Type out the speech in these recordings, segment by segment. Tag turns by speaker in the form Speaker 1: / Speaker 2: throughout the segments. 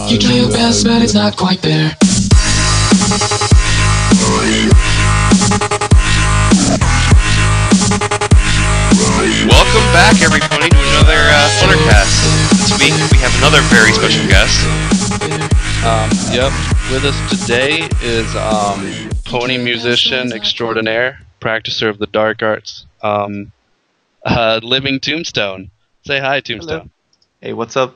Speaker 1: You try your best, but it's not quite there.
Speaker 2: Welcome back, everybody, to another Fluttercast. This week we have another very special guest.
Speaker 3: Yep. With us today is pony musician extraordinaire, practicer of the dark arts, living Tombstone. Say hi, Tombstone.
Speaker 4: Hello. Hey, what's up?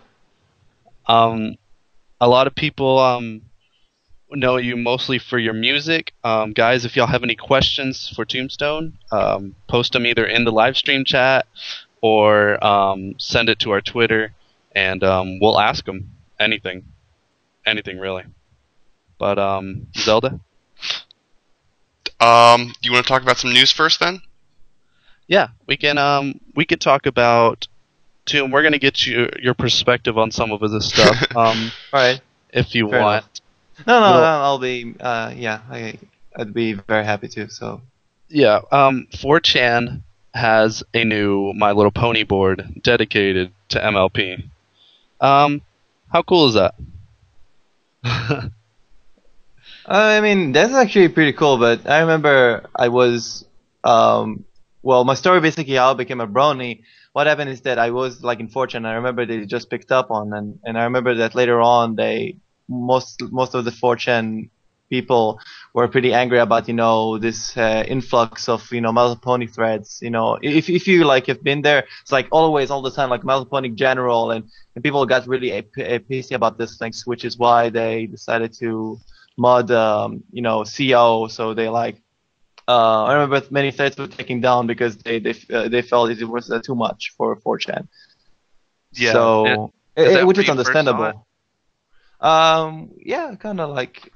Speaker 3: A lot of people know you mostly for your music. Guys, if y'all have any questions for Tombstone, post them either in the live stream chat or send it to our Twitter, and we'll ask them anything really. But Zelda?
Speaker 2: Do you want to talk about some news first, then?
Speaker 3: Yeah, we could talk about Tomb. We're gonna get your perspective on some of this stuff.
Speaker 4: All right.
Speaker 3: If you
Speaker 4: Fair
Speaker 3: want.
Speaker 4: enough. No,
Speaker 3: Well-
Speaker 4: I'll be. I'd be very happy to. So.
Speaker 3: Yeah. 4chan has a new My Little Pony board dedicated to MLP. How cool is that?
Speaker 4: I mean, that's actually pretty cool. But I remember I was. Well, my story basically how I became a brony. What happened is that I was like in Fortune. I remember they just picked up on, and I remember that later on most of the Fortune people were pretty angry about this influx of My Little Pony threads. If you like have been there, it's like always all the time like My Little Pony general, and people got really pissy about these things, which is why they decided to mod CO. So they like. I remember many threads were taken down because they felt it was too much for 4chan.
Speaker 3: Yeah.
Speaker 4: So
Speaker 3: Is that
Speaker 4: which
Speaker 3: when
Speaker 4: is
Speaker 3: you first saw
Speaker 4: understandable. Yeah, kind of like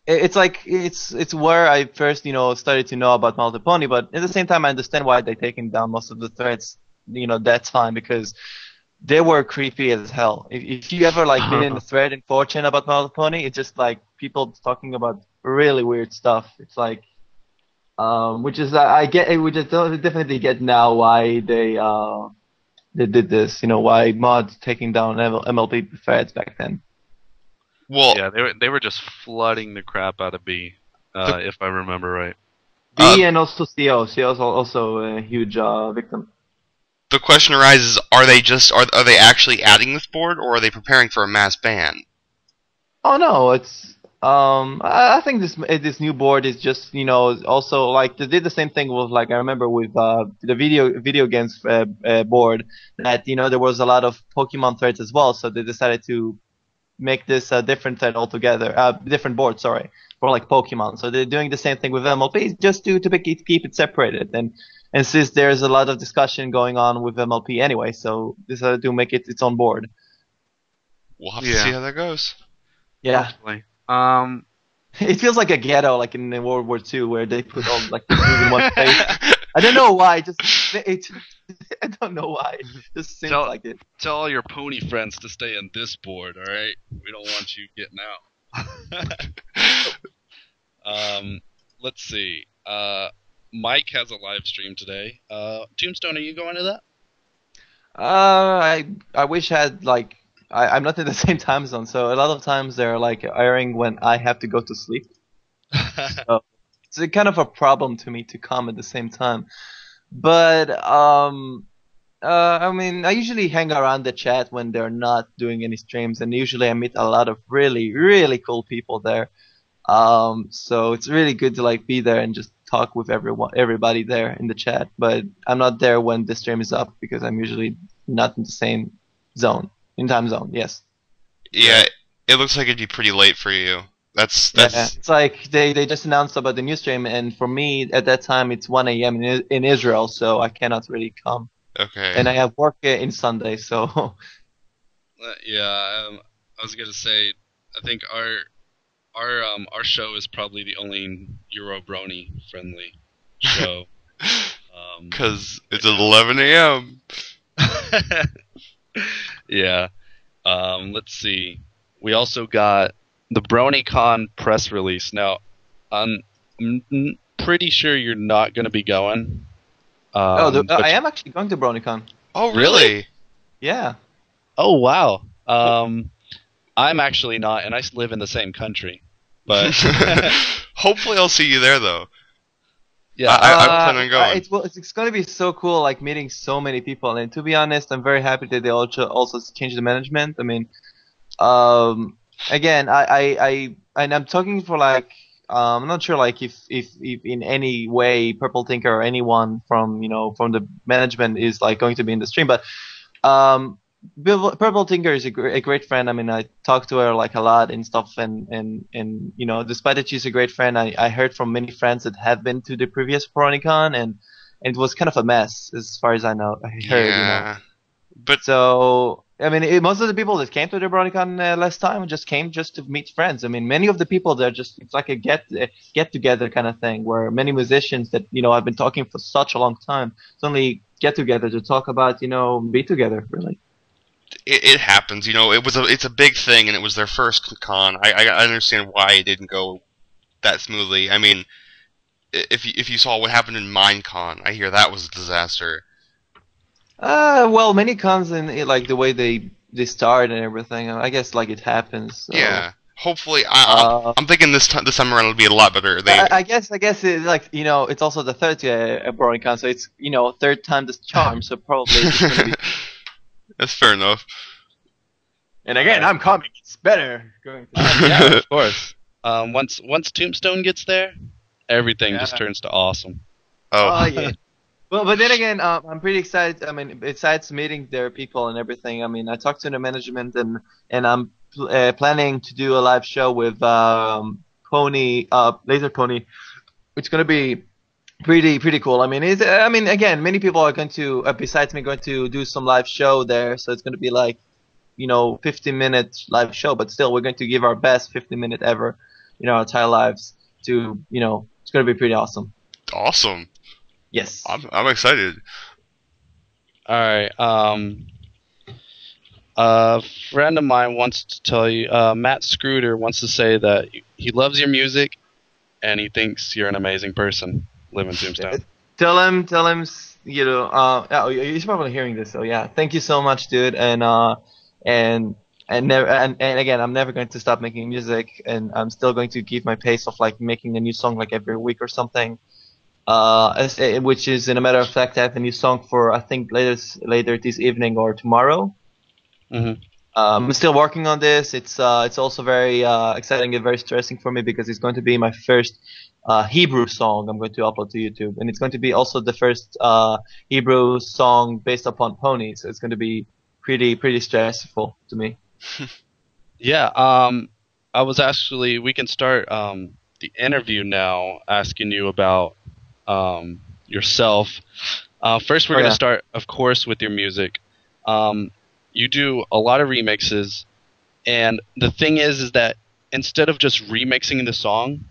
Speaker 4: it's like it's where I first started to know about My Little Pony, but at the same time I understand why they taken down most of the threads that time because they were creepy as hell. If you ever like been in a thread in 4chan about My Little Pony, it's just like people talking about really weird stuff. It's like which is I get which I definitely get now why they did this, why mods taking down MLP threads back then.
Speaker 2: Well,
Speaker 3: Yeah, they were just flooding the crap out of B, if I remember right.
Speaker 4: B and also CO. CO is also a huge victim.
Speaker 2: the question arises: are they actually adding this board, or are they preparing for a mass ban?
Speaker 4: Oh no, it's I think this new board is just also like they did the same thing with like I remember with the video games board that there was a lot of Pokemon threads as well, so they decided to make this a different thread altogether, different board, sorry, for like Pokemon. So they're doing the same thing with MLP just to keep it separated, and since there's a lot of discussion going on with MLP anyway, so they decided to make it its own board.
Speaker 2: We'll have to see how that goes.
Speaker 4: Yeah.
Speaker 3: Hopefully.
Speaker 4: It feels like a ghetto, like in World War II, where they put all like the food in one place. I don't know why. I don't know why. It just seems like it.
Speaker 3: Tell all your pony friends to stay on this board, all right? We don't want you getting out. Let's see. Mike has a live stream today. Tombstone, are you going to that?
Speaker 4: I wish I had like I'm not in the same time zone, so a lot of times they're like airing when I have to go to sleep. So it's a kind of a problem to me to come at the same time. But I mean, I usually hang around the chat when they're not doing any streams, and usually I meet a lot of really, really cool people there. So it's really good to like be there and just talk with everybody there in the chat. But I'm not there when the stream is up because I'm usually not in the same zone. In time zone, yes.
Speaker 2: Yeah, it looks like it'd be pretty late for you. That's.
Speaker 4: Yeah, it's like they just announced about the new stream, and for me at that time it's 1 a.m. in Israel, so I cannot really come.
Speaker 2: Okay.
Speaker 4: And I have work in Sunday, so.
Speaker 3: Yeah, I was gonna say, I think our show is probably the only Euro Brony friendly show.
Speaker 2: Because it's at 11 a.m.
Speaker 3: Yeah. Let's see. We also got the BronyCon press release. Now, I'm pretty sure you're not going to be going.
Speaker 4: I am actually going to BronyCon.
Speaker 2: Oh, really?
Speaker 4: Yeah.
Speaker 3: Oh, wow. I'm actually not, and I live in the same country. But
Speaker 2: Hopefully, I'll see you there though.
Speaker 3: yeah,
Speaker 2: I plan on going.
Speaker 4: It's going to be so cool, like meeting so many people. And to be honest, I'm very happy that they also changed the management. I mean, again, and I'm talking for like, I'm not sure like if in any way Purple Tinker or anyone from from the management is like going to be in the stream, but um, Purple Tinker is a great friend. I mean, I talk to her like a lot and stuff, and despite that she's a great friend, I heard from many friends that have been to the previous Veronicon, and it was kind of a mess as far as I know. I heard,
Speaker 2: Yeah, but
Speaker 4: So I mean, most of the people that came to the Veronicon last time just came just to meet friends. I mean, many of the people there just it's like a get together kind of thing where many musicians that I've been talking for such a long time suddenly get together to talk about be together really.
Speaker 2: it happens. It's a big thing, and it was their first con. I understand why it didn't go that smoothly. I mean, if you saw what happened in Minecon, I hear that was a disaster.
Speaker 4: Well, many cons and like the way they start and everything. I guess like it happens. So.
Speaker 2: Yeah. Hopefully, I'm thinking this time around it'll be a lot better.
Speaker 4: I guess it's like it's also the third Veronicon, so it's third time the charm. So probably it's gonna be.
Speaker 2: That's fair enough.
Speaker 4: And again, I'm coming. It's better going.
Speaker 3: yeah, of course. Once Tombstone gets there, everything just turns to awesome.
Speaker 2: Oh
Speaker 4: yeah. Well, but then again, I'm pretty excited. I mean, besides meeting their people and everything, I mean, I talked to the management and I'm planning to do a live show with Pony, Laser Pony, which is gonna be pretty cool. I mean, again, many people are going to, besides me, going to do some live show there, so it's gonna be like 15-minute live show, but still, we're going to give our best 15-minute ever, our entire lives to, it's gonna be pretty awesome.
Speaker 2: Awesome.
Speaker 4: Yes.
Speaker 2: I'm excited.
Speaker 3: All right. A friend of mine wants to tell you, Matt Scruder wants to say that he loves your music, and he thinks you're an amazing person. Live in Tombstone.
Speaker 4: Tell him. He's probably hearing this, so yeah. Thank you so much, dude. And again, I'm never going to stop making music, and I'm still going to keep my pace of like making a new song like every week or something. Which is, in a matter of fact, I have a new song for I think later this evening or tomorrow.
Speaker 3: Mm-hmm.
Speaker 4: I'm still working on this. It's also very exciting and very stressing for me because it's going to be my first Hebrew song I'm going to upload to YouTube, and it's going to be also the first Hebrew song based upon Pony. So it's going to be pretty stressful to me.
Speaker 3: Yeah. I was actually we can start the interview now, asking you about yourself. First, we're going to start, of course, with your music. You do a lot of remixes, and the thing is that instead of just remixing the song,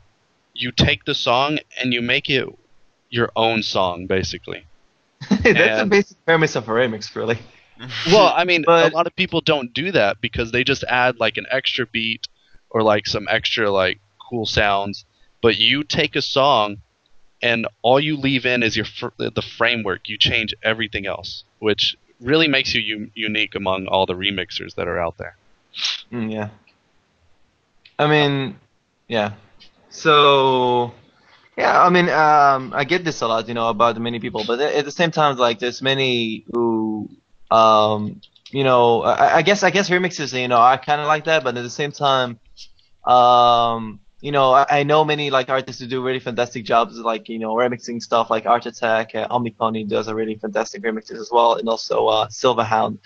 Speaker 3: you take the song and you make it your own song, basically.
Speaker 4: That's the basic premise of a remix, really.
Speaker 3: Well, I mean, a lot of people don't do that because they just add like an extra beat or like some extra like cool sounds. But you take a song and all you leave in is the framework. You change everything else, which really makes you unique among all the remixers that are out there.
Speaker 4: Yeah. I mean, yeah. So, yeah, I mean, I get this a lot, about many people, but at the same time, like, there's many who, I guess remixes, I kind of like that, but at the same time, I know many like artists who do really fantastic jobs, like remixing stuff, like Art Attack, Omnipony does a really fantastic remixes as well, and also Silverhound.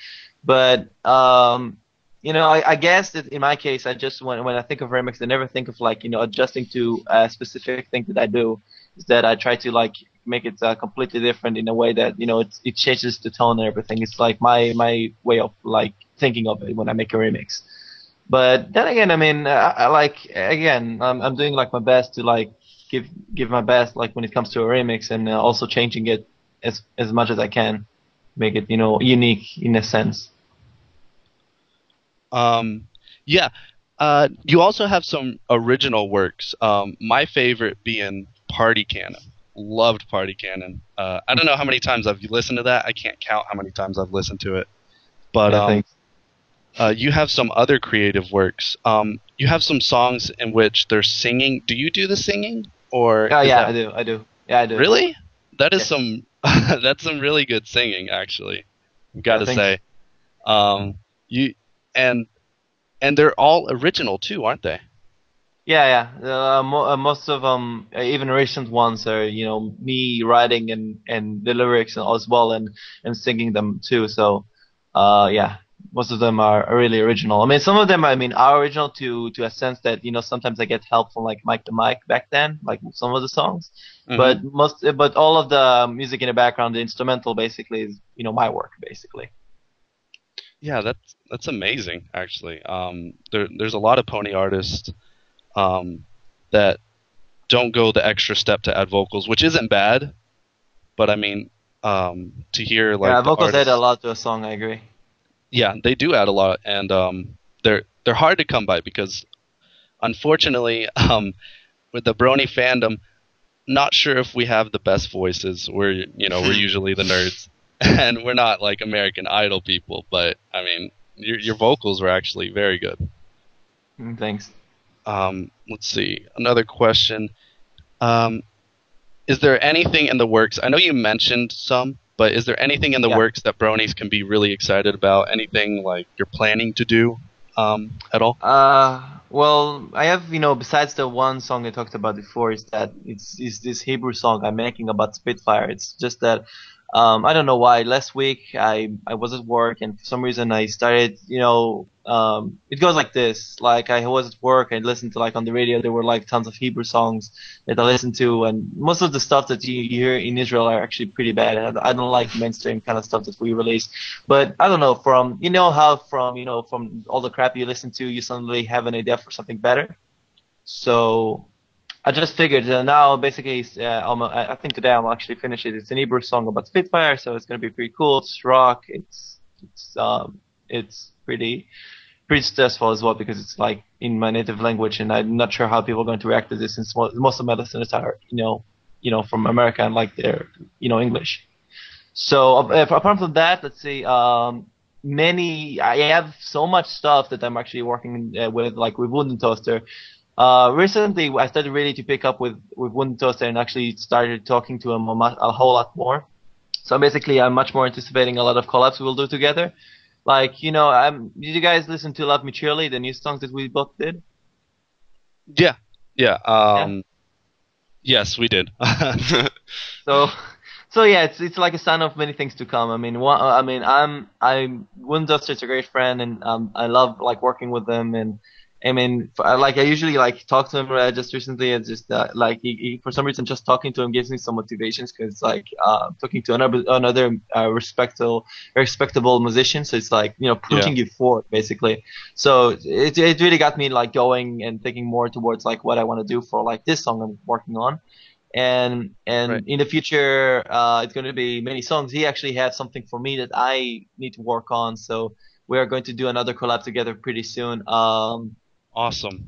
Speaker 4: But I guess that in my case, I just when I think of remix, I never think of like adjusting to a specific thing that I do. Is that I try to like make it completely different in a way that it changes the tone and everything. It's like my way of like thinking of it when I make a remix. But then again, I mean, I like again, I'm doing like my best to like give my best like when it comes to a remix, and also changing it as much as I can, make it unique in a sense.
Speaker 3: Yeah. You also have some original works. My favorite being Party Cannon. Loved Party Cannon. I don't know how many times I've listened to that. I can't count how many times I've listened to it. But you have some other creative works. You have some songs in which they're singing. Do you do the singing, or
Speaker 4: Oh
Speaker 3: is
Speaker 4: yeah,
Speaker 3: that
Speaker 4: I do. Yeah, I do.
Speaker 3: really? That is
Speaker 4: Yes.
Speaker 3: some that's some really good singing, actually. I've got
Speaker 4: Yeah,
Speaker 3: to
Speaker 4: thanks.
Speaker 3: say. You and they're all original too, aren't they?
Speaker 4: Yeah, yeah. Most of them, even recent ones, are me writing and the lyrics as well, and singing them too. So, yeah, most of them are really original. I mean, some of them, I mean, are original to a sense that sometimes I get help from like Mike the Mike back then, like some of the songs.
Speaker 3: Hmm.
Speaker 4: But all of the music in the background, the instrumental, basically is my work, basically.
Speaker 3: Yeah, that's amazing, actually. There's a lot of pony artists um, that don't go the extra step to add vocals, which isn't bad. But I mean, to hear
Speaker 4: Yeah,
Speaker 3: like the
Speaker 4: vocals add a
Speaker 3: artists,
Speaker 4: lot to a song. I agree.
Speaker 3: yeah, they do add a lot, and they're hard to come by because unfortunately, with the Brony fandom, not sure if we have the best voices. We're usually the nerds, and we're not like American Idol people. But I mean, your vocals were actually very good.
Speaker 4: Thanks.
Speaker 3: Let's see, another question. Um, is there anything in the works? I know you mentioned some, but is there anything in the
Speaker 4: Yeah.
Speaker 3: works that Bronies can be really excited about? Anything like you're planning to do at all?
Speaker 4: Well, I have, besides the one song I talked about before, is that it's this Hebrew song I'm making about Spitfire. It's just that, I don't know why. Last week I was at work and for some reason I started, it goes like this. Like I was at work, I listened to like on the radio there were like tons of Hebrew songs that I listened to, and most of the stuff that you hear in Israel are actually pretty bad. I don't like mainstream kind of stuff that we release. But I don't know, from how from all the crap you listen to, you suddenly have an idea for something better. So I just figured now basically I think today I'll actually finish it. It's an Hebrew song about Spitfire, so it's gonna be pretty cool. It's rock. It's pretty stressful as well because it's like in my native language, and I'm not sure how people are going to react to this since most of my listeners are from America and like they're English. So apart from that, let's see. I have so much stuff that I'm actually working with, like with Wooden Toaster. Recently, I started really to pick up with Wooden Toaster and actually started talking to him a whole lot more. So basically, I'm much more anticipating a lot of collabs we'll do together. Like, did you guys listen to Love Me Cheerly, the new songs that we both did?
Speaker 3: Yeah, yeah.
Speaker 4: Yeah.
Speaker 3: Yes, we did.
Speaker 4: So, so yeah, it's like a sign of many things to come. I mean, I'm Wooden Duster's a great friend, and I love like working with them. And I mean, I usually like talk to him just recently, and just like he for some reason just talking to him gives me some motivations because like talking to another respectable musician, so it's like pushing you forward basically. So it really got me like going and thinking more towards like what I want to do for like this song I'm working on. And
Speaker 3: Right.
Speaker 4: in the future it's going to be many songs. He actually has something for me that I need to work on, so we are going to do another collab together pretty soon.
Speaker 3: Awesome.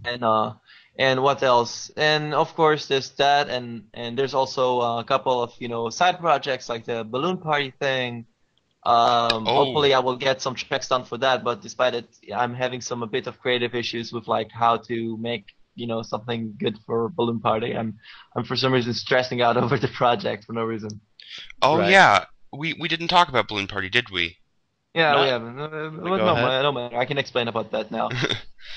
Speaker 4: And what else? And of course there's that, and there's also a couple of side projects like the balloon party thing.
Speaker 2: Oh,
Speaker 4: Hopefully I will get some tracks done for that, but despite it, I'm having a bit of creative issues with like how to make something good for balloon party. I'm for some reason stressing out over the project for no reason.
Speaker 2: oh
Speaker 3: Right.
Speaker 2: yeah. We didn't talk about Balloon Party, did we?
Speaker 4: Yeah, we
Speaker 3: Not.
Speaker 4: have. Well,
Speaker 3: Go ahead.
Speaker 4: no matter. I can explain about that now.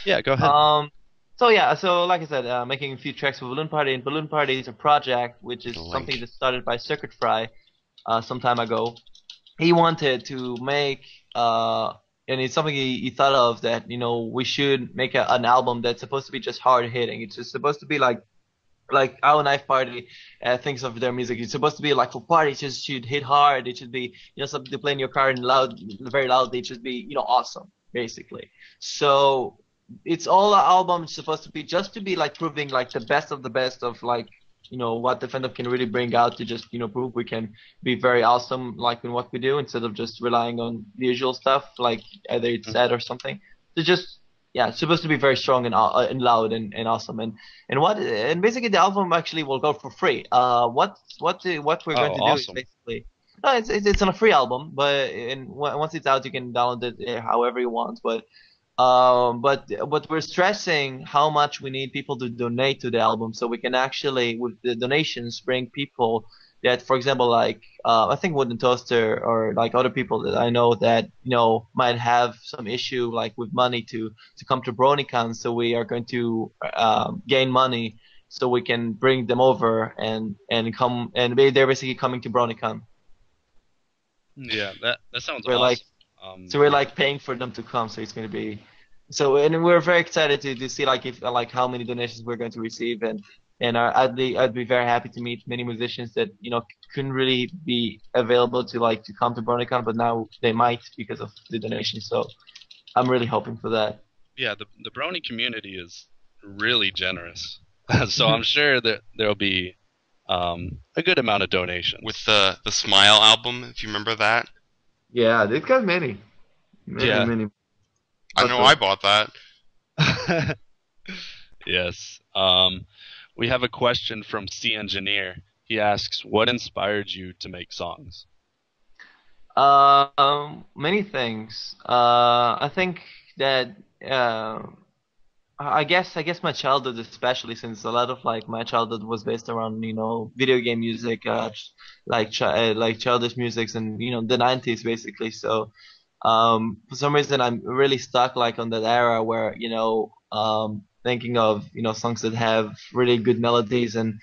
Speaker 3: Yeah, go ahead.
Speaker 4: Um, so yeah, so like I said, making a few tracks for Balloon Party, and Balloon Party is a project which
Speaker 2: The
Speaker 4: is something
Speaker 2: link.
Speaker 4: that started by Circuit Fry some time ago. He wanted to make and it's something he thought of that we should make an album that's supposed to be just hard hitting. It's just supposed to be like our Knife Party thinks of their music. It's supposed to be like for parties, it just should hit hard. It should be something to play in your car and loud, very loudly. It should be awesome basically. So it's all an album supposed to be just to be like proving like the best of the best of like what the fandom can really bring out, to just prove we can be very awesome like in what we do, instead of just relying on the usual stuff like either it's sad or something. To just yeah, it's supposed to be very strong and loud and awesome. And basically the album actually will go for free. What we're
Speaker 3: Oh,
Speaker 4: going to do is
Speaker 3: awesome.
Speaker 4: basically No, it's on a free album, but once it's out, you can download it however you want. But we're stressing how much we need people to donate to the album, so we can actually, with the donations, bring people that, for example, like I think Wooden Toaster or like other people that I know that might have some issue like with money to come to BronyCon. So we are going to gain money so we can bring them over and come and they're basically coming to BronyCon.
Speaker 3: Yeah, that sounds
Speaker 4: We're like
Speaker 3: awesome.
Speaker 4: So we're
Speaker 3: Yeah.
Speaker 4: like paying for them to come, so it's going to be so, and we're very excited to see like if like how many donations we're going to receive, and I'd be very happy to meet many musicians that couldn't really be available to like to come to BronyCon, but now they might because of the donation. So I'm really hoping for that.
Speaker 3: Yeah, the Brony community is really generous, so I'm sure that there'll be a good amount of donations.
Speaker 2: With the Smile album, if you remember that.
Speaker 4: Yeah, they've got many, many,
Speaker 3: Yeah.
Speaker 4: many.
Speaker 2: I know I bought that.
Speaker 3: Yes. We have a question from C Engineer. He asks, "What inspired you to make songs?"
Speaker 4: Many things. I think that uh, I guess my childhood, especially since a lot of like my childhood was based around video game music, like childish musics and the 90s basically. So for some reason I'm really stuck like on that era where thinking of songs that have really good melodies and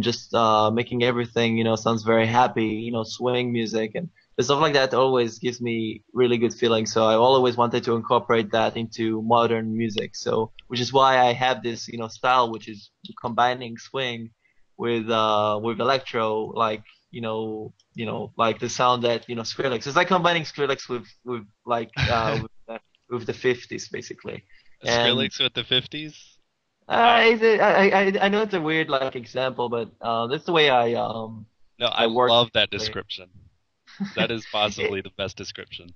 Speaker 4: just making everything sounds very happy, swing music and the stuff like that always gives me really good feeling. So I always wanted to incorporate that into modern music. So which is why I have this style which is combining swing with electro, like like the sound that Skrillex. It's like combining Skrillex with like with the 50s basically. And
Speaker 3: Skrillex with the 50s?
Speaker 4: I know it's a weird like example, but that's the way
Speaker 3: No, I
Speaker 4: I work.
Speaker 3: love that description. That is possibly the best description.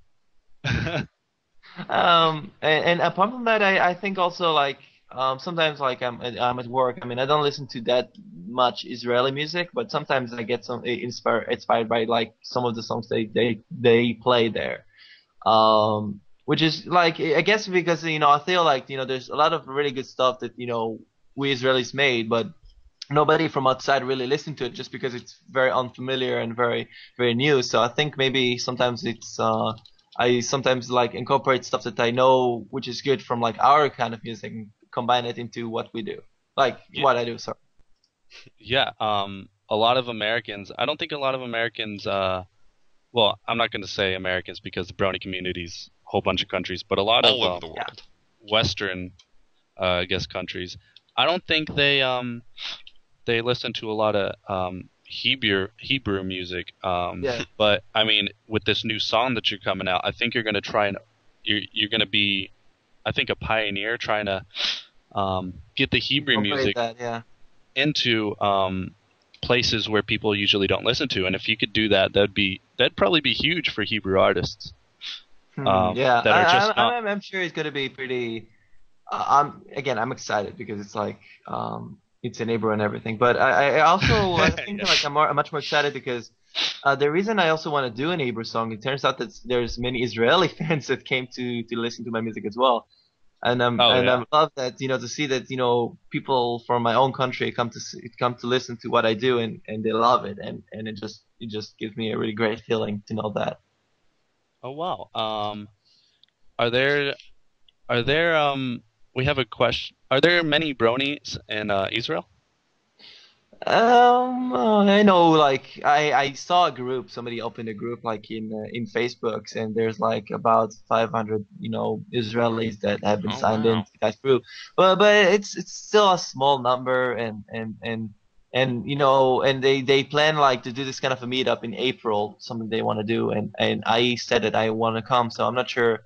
Speaker 4: And apart from that, I think also like sometimes like I'm at work. I mean, I don't listen to that much Israeli music, but sometimes I get some inspired by like some of the songs they play there. Which is like I guess because I feel like there's a lot of really good stuff that we Israelis made, but nobody from outside really listened to it just because it's very unfamiliar and very very new. So I think maybe sometimes I sometimes like incorporate stuff that I know which is good from like our kind of music and combine it into what we do. Like
Speaker 3: Yeah,
Speaker 4: what I do, sorry.
Speaker 3: yeah. A lot of Americans. I don't think a lot of Americans. Well, I'm not going to say Americans because the Brony community's a whole bunch of countries, but a lot of
Speaker 2: All over the
Speaker 4: Yeah.
Speaker 2: world.
Speaker 3: Western, I guess, countries. I don't think they listen to a lot of Hebrew music.
Speaker 4: Yeah.
Speaker 3: But I mean, with this new song that you're coming out, I think you're going to try and you're going to be, I think, a pioneer trying to get the Hebrew
Speaker 4: Incorporate
Speaker 3: music
Speaker 4: that, yeah.
Speaker 3: into places where people usually don't listen to. And if you could do that, that'd probably be huge for Hebrew artists
Speaker 4: Yeah,
Speaker 3: that are just not.
Speaker 4: I'm sure it's gonna be pretty. I'm excited because it's like it's a neighbor and everything. But I also I think
Speaker 3: Yeah.
Speaker 4: like I'm much more excited because the reason I also want to do an Hebrew song. It turns out that there's many Israeli fans that came to listen to my music as well,
Speaker 3: Oh
Speaker 4: and
Speaker 3: yeah.
Speaker 4: I love that to see that people from my own country come to listen to what I do and they love it and it just gives me a really great feeling to know that.
Speaker 3: Oh wow. Are there are there we have a question. Are there many bronies in Israel?
Speaker 4: I know, like I saw a group. Somebody opened a group like in Facebook, and there's like about 500, Israelis that have been
Speaker 2: Oh
Speaker 4: signed in
Speaker 2: wow.
Speaker 4: to that group. But it's still a small number, and they plan like to do this kind of a meetup in April, something they want to do, and I said that I want to come, so I'm not sure.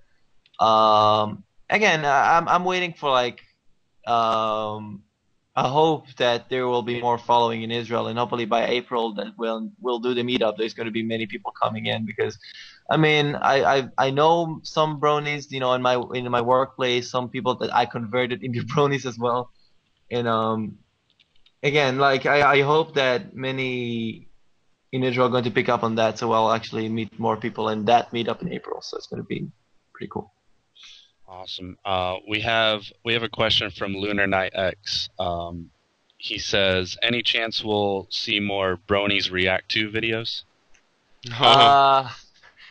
Speaker 4: Again, I'm waiting for like um I hope that there will be more following in Israel, and hopefully by April that we'll do the meetup. There's going to be many people coming in because, I mean, I know some bronies, in my workplace, some people that I converted into bronies as well, and again, like I hope that many. in Israel going to pick up on that, so I'll actually meet more people in that meetup in April. So it's going to be pretty cool.
Speaker 3: Awesome. We have a question from Lunar Knight X. He says, "Any chance we'll see more Bronies React to videos?"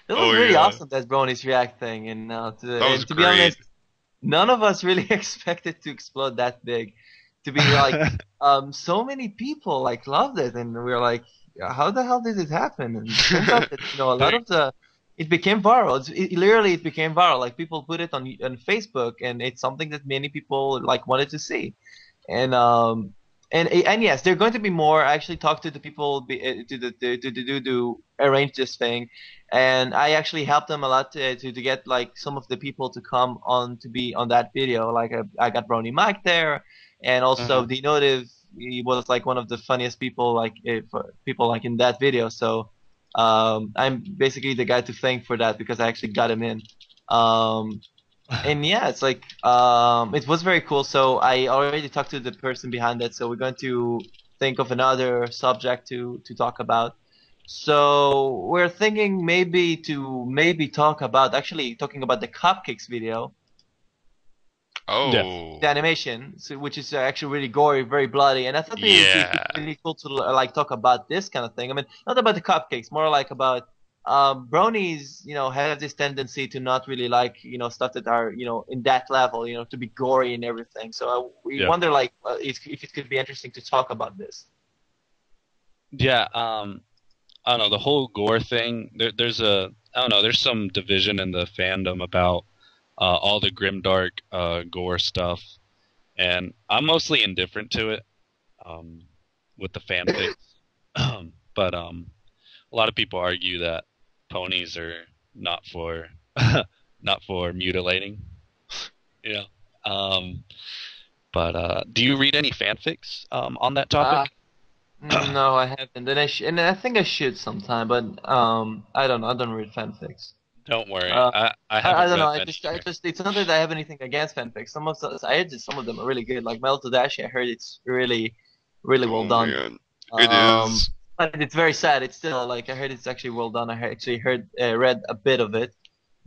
Speaker 4: That
Speaker 2: Oh
Speaker 4: was really
Speaker 2: yeah,
Speaker 4: awesome, that Bronies React thing, and
Speaker 2: that was
Speaker 4: to be
Speaker 2: great.
Speaker 4: honest, none of us really expected to explode that big. To be like, so many people like loved it, and we were like, how the hell did it happen? And it turns out that a lot of it became viral. Literally it became viral. Like people put it on Facebook, and it's something that many people like wanted to see. And and yes, there are going to be more. I actually talked to the people to arrange this thing, and I actually helped them a lot to get like some of the people to come on to be on that video. Like I got Brony Mike there, and also
Speaker 3: Uh-huh.
Speaker 4: the Notive. He was like one of the funniest people people like in that video. So I'm basically the guy to thank for that because I actually got him in. Um, and yeah, it's like it was very cool. So I already talked to the person behind it. So we're going to think of another subject to talk about. So we're thinking maybe talk about actually talking about the cupcakes video,
Speaker 3: Yeah.
Speaker 2: Oh
Speaker 4: the animation, so, which is actually really gory, very bloody. And I thought it'd be
Speaker 2: yeah.
Speaker 4: really cool to like talk about this kind of thing. I mean, not about the cupcakes, more like about bronies. Have this tendency to not really like stuff that are in that level. To be gory and everything. So we
Speaker 3: Yeah.
Speaker 4: wonder like if it could be interesting to talk about this.
Speaker 3: Yeah. I don't know, the whole gore thing. I don't know. There's some division in the fandom about all the grimdark gore stuff, and I'm mostly indifferent to it with the fanfics. But a lot of people argue that ponies are not for not for mutilating. You know. But do you read any fanfics on that
Speaker 4: Uh,
Speaker 3: topic?
Speaker 4: no, I haven't, and I think I should sometime, but I don't know. I don't read fanfics.
Speaker 3: Don't worry,
Speaker 4: Uh,
Speaker 3: I
Speaker 4: I
Speaker 3: haven't
Speaker 4: don't know.
Speaker 3: read
Speaker 4: I
Speaker 3: many
Speaker 4: just,
Speaker 3: either.
Speaker 4: it's not that I have anything against fanfics. I heard that some of them are really good. Like Metal Dashi, I heard it's really, really well
Speaker 2: Oh
Speaker 4: done.
Speaker 2: man, it
Speaker 4: Um,
Speaker 2: is.
Speaker 4: but it's very sad. It's still like I heard it's actually well done. Actually read a bit of it,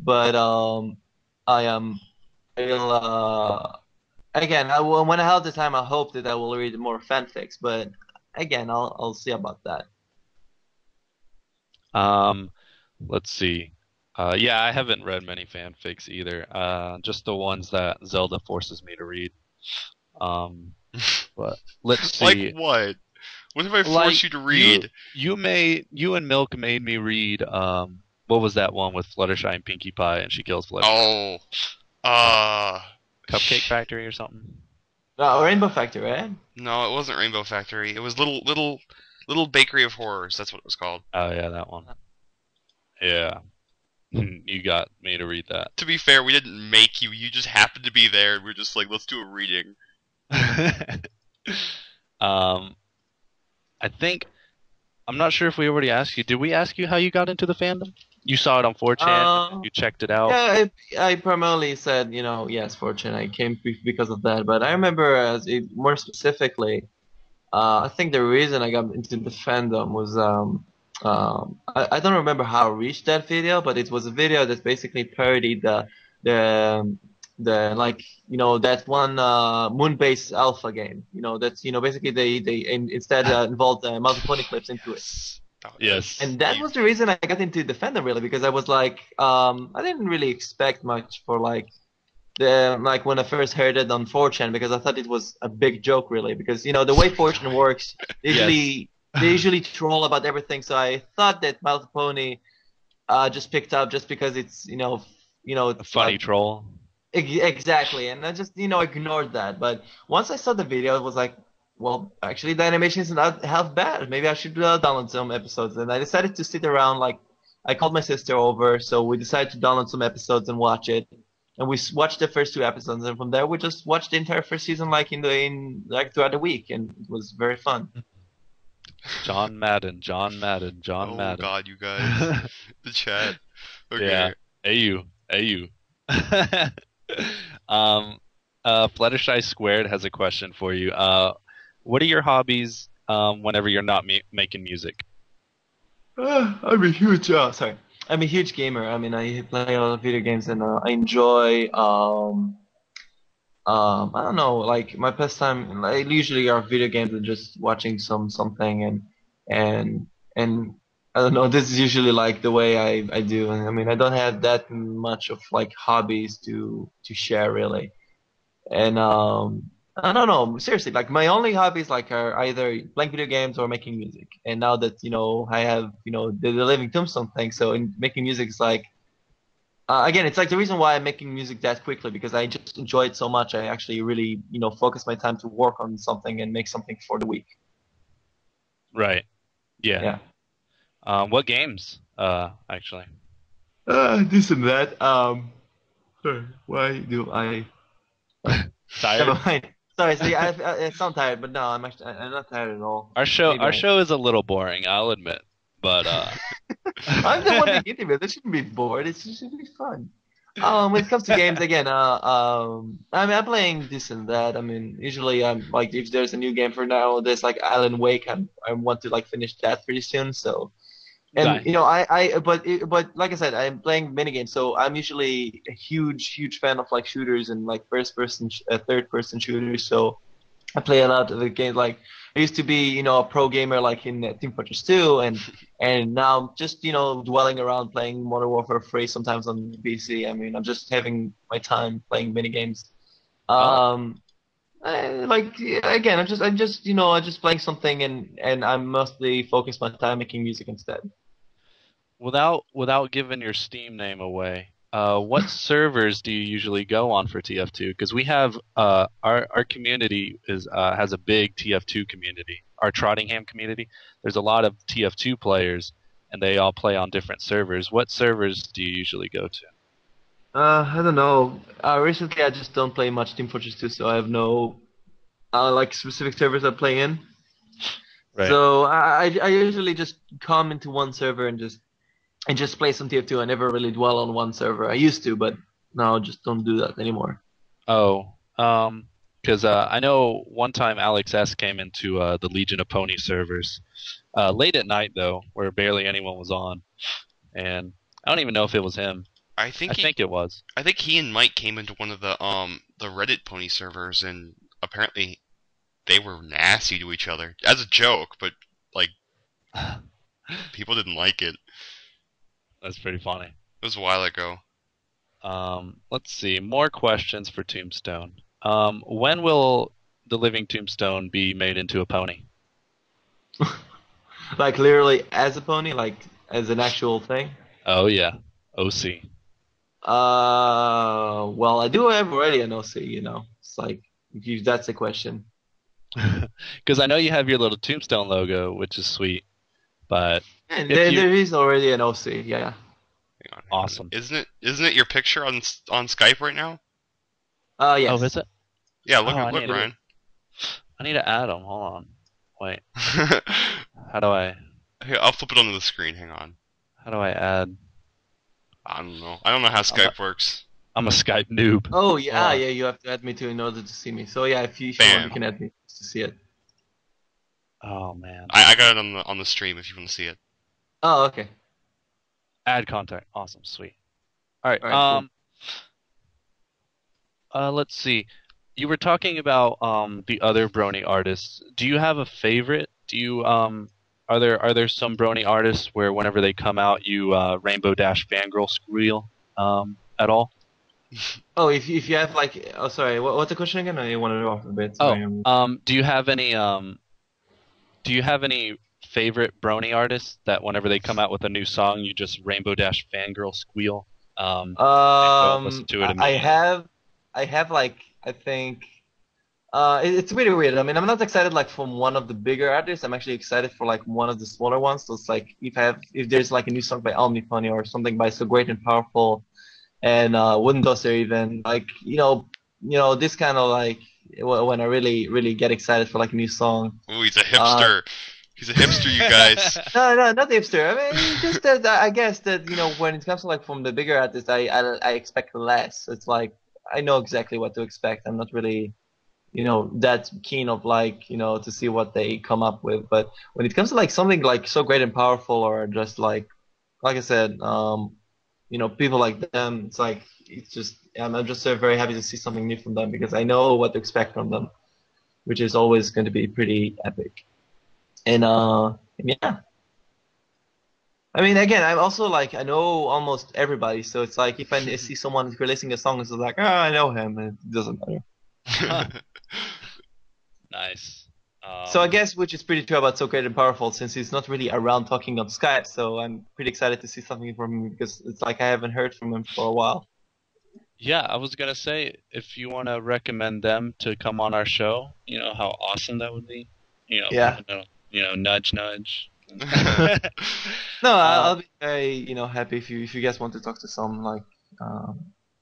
Speaker 4: but I am, I'll, again, when I have the time, I hope that I will read more fanfics. But again, I'll see about that.
Speaker 3: Um, let's see. Yeah, I haven't read many fanfics either. Just the ones that Zelda forces me to read. Um, but let's
Speaker 2: Like
Speaker 3: see.
Speaker 2: what? What if I
Speaker 3: Like
Speaker 2: force you to
Speaker 3: you,
Speaker 2: read?
Speaker 3: you and Milk made me read. What was that one with Fluttershy and Pinkie Pie, and she kills Fluttershy?
Speaker 2: Oh,
Speaker 3: Uh,
Speaker 2: uh,
Speaker 3: Cupcake Factory or something?
Speaker 4: Rainbow Factory, right?
Speaker 2: no, it wasn't Rainbow Factory. It was little Bakery of Horrors. That's what it was called.
Speaker 3: Oh yeah, that one. Yeah, you got me to read that.
Speaker 2: To be fair, we didn't make you. You just happened to be there, and we're just like, let's do a reading.
Speaker 3: um, I think I'm not sure if we already asked you. Did we ask you how you got into the fandom? You saw it on 4chan.
Speaker 4: Uh,
Speaker 3: You checked it out.
Speaker 4: Yeah, I primarily said, yes, Fortune. I came because of that. But I remember more specifically, I think the reason I got into the fandom was I don't remember how I reached that video, but it was a video that basically parodied the the like that one moon-based alpha game. That's basically they instead involved multiple clips into it.
Speaker 2: Yes. Oh,
Speaker 3: Yes.
Speaker 4: And that was the reason I got into the fandom really because I was like, I didn't really expect much for like when I first heard it on 4chan because I thought it was a big joke really because the way 4chan works,
Speaker 3: Yes.
Speaker 4: they usually troll about everything. So I thought that My Little Pony just picked up just because it's
Speaker 3: A
Speaker 4: it's
Speaker 3: funny
Speaker 4: like
Speaker 3: troll.
Speaker 4: exactly, and I just ignored that. But once I saw the video, it was like, well, actually the animation is not half bad. Maybe I should download some episodes. And I decided to sit around. Like I called my sister over, so we decided to download some episodes and watch it. And we watched the first two episodes, and from there we just watched the entire first season like in like throughout the week, and it was very fun.
Speaker 3: John Madden. John Madden. John
Speaker 2: oh
Speaker 3: Madden.
Speaker 2: God, you guys, the chat.
Speaker 3: Yeah.
Speaker 2: Okay.
Speaker 3: AU. AU. Fluttershy Squared has a question for you. What are your hobbies whenever you're not making music?
Speaker 4: I'm a huge sorry. I'm a huge gamer. I mean, I play a lot of video games, and I enjoy I don't know, like my pastime like, usually are video games and just watching something and and I don't know, this is usually like the way I do. And I mean, I don't have that much of like hobbies to share really. And I don't know, seriously, like my only hobbies like are either playing video games or making music. And now that, I have, the living Tombstone thing, so making music is like again, it's like the reason why I'm making music that quickly because I just enjoy it so much. I actually really, focus my time to work on something and make something for the week.
Speaker 3: Right. Yeah.
Speaker 4: Yeah.
Speaker 3: What games? Actually.
Speaker 4: This and that. Sorry, why do I?
Speaker 3: Tired?
Speaker 4: Never mind. Sorry, see, I sound tired, but no, I'm not tired at all.
Speaker 3: Our show,
Speaker 4: Maybe
Speaker 3: our show is a little boring, I'll admit. But
Speaker 4: I'm the one making it. It shouldn't be bored. It should be fun. When it comes to games, again, I mean, I'm playing this and that. I mean, usually, I'm like, if there's a new game for now, there's like Alan Wake. I want to like finish that pretty soon. So, and
Speaker 3: nice.
Speaker 4: but like I said, I'm playing mini games. So I'm usually a huge fan of like shooters and like first person, third person shooters. So I play a lot of the games. Like I used to be, a pro gamer like in Team Fortress 2, and now I'm just, dwelling around playing Modern Warfare 3 sometimes on PC. I mean, I'm just having my time playing mini games.
Speaker 3: Oh,
Speaker 4: Like yeah, again, I'm just playing something, and I'm mostly focused my time making music instead.
Speaker 3: without giving your Steam name away, what servers do you usually go on for TF2? Because we have our community has a big TF2 community. Our Trottingham community. There's a lot of TF2 players, and they all play on different servers. What servers do you usually go to?
Speaker 4: I don't know. Recently, I just don't play much Team Fortress 2, so I have no like specific servers I play in.
Speaker 3: Right.
Speaker 4: So I usually just come into one server and just play some TF2. I never really dwell on one server. I used to, but now I just don't do that anymore.
Speaker 3: Oh, because I know one time Alex S came into the Legion of Pony servers late at night though, where barely anyone was on, and I don't even know if it was him.
Speaker 2: I
Speaker 3: I
Speaker 2: think
Speaker 3: think it was.
Speaker 2: I think he and Mike came into one of the Reddit pony servers, and apparently they were nasty to each other as a joke, but like people didn't like it.
Speaker 3: That's pretty funny.
Speaker 2: It was a while ago.
Speaker 3: Let's see. More questions for Tombstone. When will the living Tombstone be made into a pony?
Speaker 4: Like literally as a pony, like as an actual thing.
Speaker 3: Oh yeah, OC.
Speaker 4: Well, I do have already an OC. It's like if that's the question.
Speaker 3: Because I know you have your little Tombstone logo, which is sweet. But
Speaker 4: And
Speaker 3: if you
Speaker 4: there is already an OC. Yeah.
Speaker 2: Hang on.
Speaker 3: Awesome.
Speaker 2: Isn't it your picture on Skype right now?
Speaker 4: Yes.
Speaker 3: Oh, is it?
Speaker 2: Yeah,
Speaker 3: Oh, I
Speaker 2: look,
Speaker 3: need to-
Speaker 2: Ryan.
Speaker 3: I need to add them. Hold on. Wait. How do I?
Speaker 2: Here, I'll flip it onto the screen. Hang on.
Speaker 3: How do I add?
Speaker 2: I don't know. I don't know how Skype works.
Speaker 3: I'm a Skype noob.
Speaker 4: Oh yeah,
Speaker 3: Hold on.
Speaker 4: yeah. You have to add me too in order to see me. So yeah, if you want,
Speaker 2: Bam.
Speaker 4: you can add me to see it.
Speaker 3: Oh man.
Speaker 2: I got it on the stream if you want to see it.
Speaker 4: Oh okay.
Speaker 3: Add contact. Awesome. Sweet. All right.
Speaker 4: All right,
Speaker 3: Let's see. You were talking about the other Brony artists. Do you have a favorite? Do you are there some Brony artists where whenever they come out you Rainbow Dash fangirl squeal at all?
Speaker 4: Oh, if you have like, oh sorry, what's the question again? I wanted to off a bit. Sorry.
Speaker 3: Do you have any favorite Brony artists that whenever they come out with a new song you just Rainbow Dash fangirl squeal? Listen to it
Speaker 4: I have like I think it's really weird. I mean, I'm not excited like from one of the bigger artists. I'm actually excited for like one of the smaller ones. So it's like if there's like a new song by Omnipony or something by So Great and Powerful, and Wooden Toaster even like this kind of like when I really get excited for like a new song.
Speaker 2: Ooh, he's a hipster. He's a hipster, you guys.
Speaker 4: No, not hipster. I mean, it's just that I guess that when it comes to like from the bigger artists, I expect less. It's like I know exactly what to expect. I'm not really that keen of like, to see what they come up with. But when it comes to like something like so great and powerful, or just like I said, people like them, it's like it's just I'm just very happy to see something new from them because I know what to expect from them, which is always going to be pretty epic. And yeah. I mean, again, I'm also like I know almost everybody, so it's like if I see someone releasing a song, it's like, I know him, and it doesn't matter.
Speaker 3: Nice.
Speaker 4: So I guess which is pretty true about So Great and Powerful, since he's not really around talking on Skype. So I'm pretty excited to see something from him because it's like I haven't heard from him for a while.
Speaker 3: Yeah, I was gonna say if you want to recommend them to come on our show, how awesome that would be.
Speaker 4: Yeah.
Speaker 3: Nudge, nudge.
Speaker 4: No, I'll be very happy if you guys want to talk to some like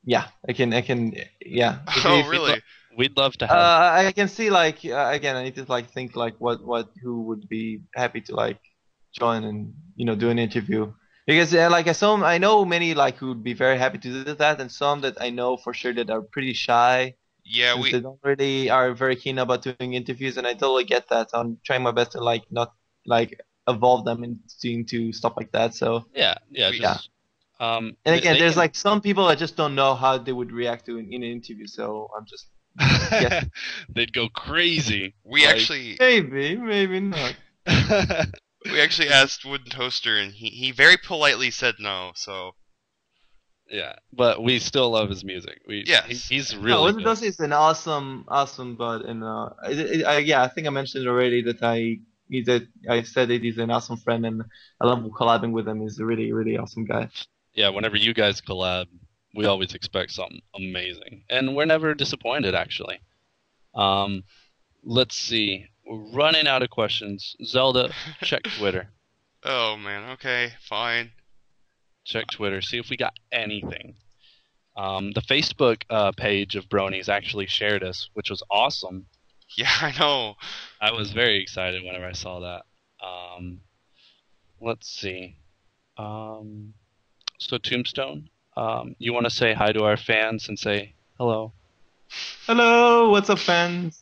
Speaker 4: yeah, I can yeah.
Speaker 2: Oh, really?
Speaker 3: We'd love to have.
Speaker 4: I can see like again I need to like think like who would be happy to like join and do an interview because like I know many like who would be very happy to do that, and some that I know for sure that are pretty shy.
Speaker 2: Yeah,
Speaker 4: Since they don't really are very keen about doing interviews, and I totally get that. So I'm trying my best to like not like evolve them into stuff like that. So
Speaker 3: Yeah.
Speaker 4: and again, there's like some people I just don't know how they would react to in an interview. So I'm just
Speaker 3: they'd go crazy.
Speaker 2: We actually
Speaker 4: maybe not.
Speaker 2: We actually asked Wooden Toaster, and he very politely said no. So
Speaker 3: yeah, but we still love his music.
Speaker 2: Yes.
Speaker 3: He's really
Speaker 4: Wooden
Speaker 3: good.
Speaker 4: Toaster is an awesome bud, and I think I mentioned already that I said that he's an awesome friend, and I love collabing with him. He's a really really awesome guy.
Speaker 3: Yeah, whenever you guys collab, we always expect something amazing, and we're never disappointed. Actually, let's see. We're running out of questions. Zelda, check Twitter.
Speaker 2: Oh man, okay, fine.
Speaker 3: Check Twitter. See if we got anything. The Facebook page of Bronies actually shared us, which was awesome.
Speaker 2: Yeah, I know.
Speaker 3: I was very excited whenever I saw that. Let's see. So Tombstone, you want to say hi to our fans and say hello?
Speaker 4: Hello, what's up, fans?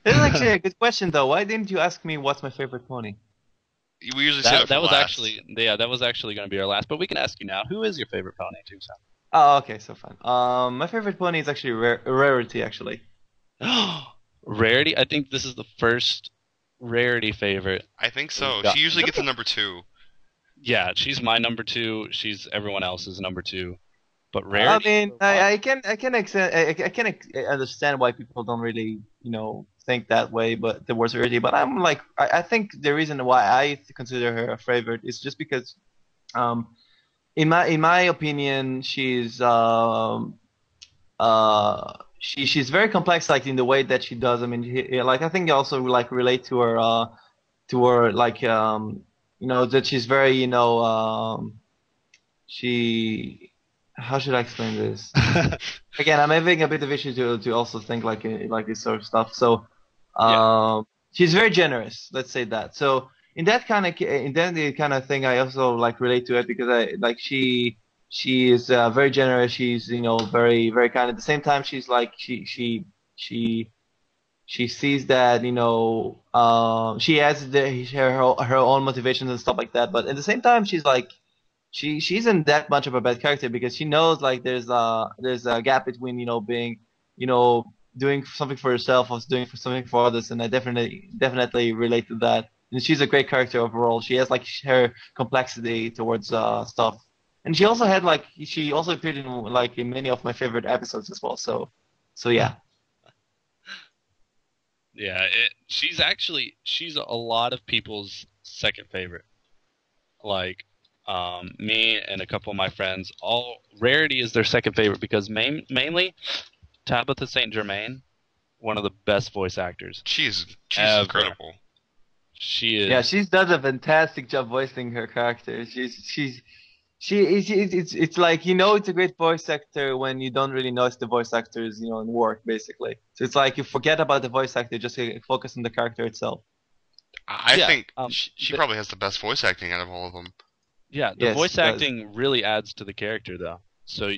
Speaker 4: This is actually a good question, though. Why didn't you ask me what's my favorite pony?
Speaker 2: We usually say that
Speaker 3: was
Speaker 2: last.
Speaker 3: that was actually going to be our last, but we can ask you now. Who is your favorite pony, Tombstone?
Speaker 4: Oh, okay, so fun. My favorite pony is actually Rarity, actually.
Speaker 3: Rarity? I think this is the first Rarity favorite.
Speaker 2: I think so. She usually gets a number 2.
Speaker 3: Yeah, she's my number 2. She's everyone else's number 2. But Rarity.
Speaker 4: I mean, I can understand why people don't really think that way, but towards Rarity. But I'm like, I think the reason why I consider her a favorite is just because, in my opinion, she's she's very complex, like in the way that she does. I mean, like I think you also like relate to her like that she's very she. How should I explain this? Again, I'm having a bit of issue to also think like this sort of stuff. So, she's very generous. Let's say that. So in that kind of thing, I also like relate to it because I like she is very generous. She's very very kind. At the same time, she's like she sees that she has her own motivations and stuff like that. But at the same time, she's like. She isn't that much of a bad character because she knows like there's a gap between being doing something for yourself or doing something for others, and I definitely relate to that. And she's a great character overall. She has like her complexity towards stuff, and she also appeared in many of my favorite episodes as well. So yeah.
Speaker 3: Yeah, she's a lot of people's second favorite. Like. Me and a couple of my friends, Rarity is their second favorite because mainly Tabitha St. Germain, one of the best voice actors.
Speaker 2: She's
Speaker 3: ever.
Speaker 2: incredible.
Speaker 3: She is.
Speaker 4: Yeah, she does a fantastic job voicing her character. It's like it's a great voice actor when you don't really notice the voice actors in work basically. So it's like you forget about the voice actor, just focus on the character itself.
Speaker 2: I think she probably has the best voice acting out of all of them.
Speaker 3: Yeah, the voice acting really adds to the character, though. So,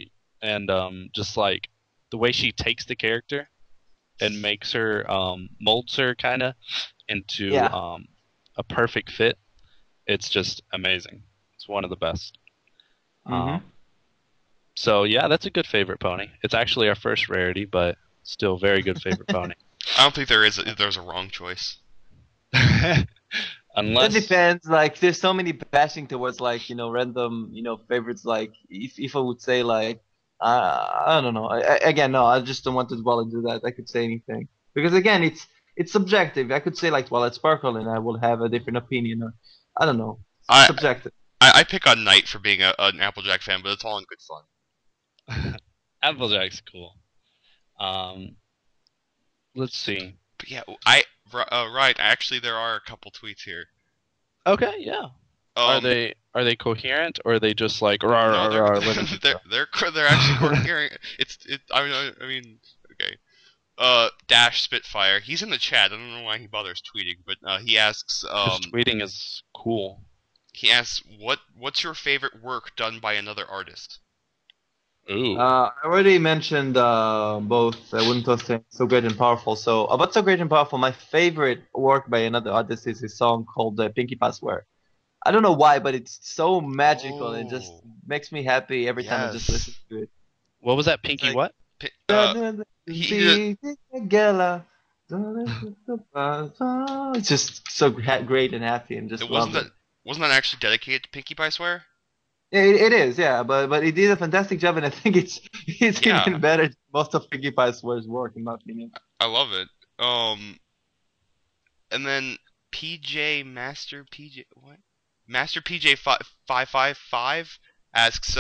Speaker 3: and just like the way she takes the character, and makes her molds her kind of into
Speaker 4: Yeah.
Speaker 3: a perfect fit. It's just amazing. It's one of the best.
Speaker 4: Mm-hmm.
Speaker 3: So yeah, that's a good favorite pony. It's actually our first rarity, but still very good favorite pony.
Speaker 2: I don't think there's a wrong choice.
Speaker 4: That
Speaker 3: Unless
Speaker 4: depends. Like, there's so many bashing towards like random favorites. Like, if I would say like, I don't know. Again, no, I just don't want to dwell into that. I could say anything because again, it's subjective. I could say like Twilight Sparkle, and I will have a different opinion. Or, I don't know. It's
Speaker 2: I
Speaker 4: subjective.
Speaker 2: I pick on Knight for being an Applejack fan, but it's all in good fun.
Speaker 3: Applejack's cool. Let's see.
Speaker 2: But yeah, right. Actually, there are a couple tweets here.
Speaker 3: Okay, yeah. Are
Speaker 2: Um,
Speaker 3: they coherent or are they just like rar,
Speaker 2: no,
Speaker 3: rar, rar, living
Speaker 2: they're actually coherent. I mean, okay. Dash Spitfire. He's in the chat. I don't know why he bothers tweeting, but he asks
Speaker 3: Because tweeting is cool.
Speaker 2: what's your favorite work done by another artist?
Speaker 3: Ooh.
Speaker 4: I already mentioned both Wooden Toasting, So Great and Powerful. So about So Great and Powerful, my favorite work by another artist is a song called Pinky Password. I don't know why, but it's so magical. It just
Speaker 2: Oh,
Speaker 4: makes me happy every time I just
Speaker 2: yes.
Speaker 4: listen to it.
Speaker 3: What was that, Pinky
Speaker 4: Like-
Speaker 3: what?
Speaker 2: He
Speaker 4: It's just so great and happy and just
Speaker 2: it
Speaker 4: love it.
Speaker 2: wasn't that actually dedicated to Pinkie Pie Swear?
Speaker 4: It is, yeah, but it did a fantastic job, and I think it's
Speaker 2: Yeah.
Speaker 4: even better than most of Pinkie Pie's work, in my opinion.
Speaker 2: I love it. And then Master PJ 555 asks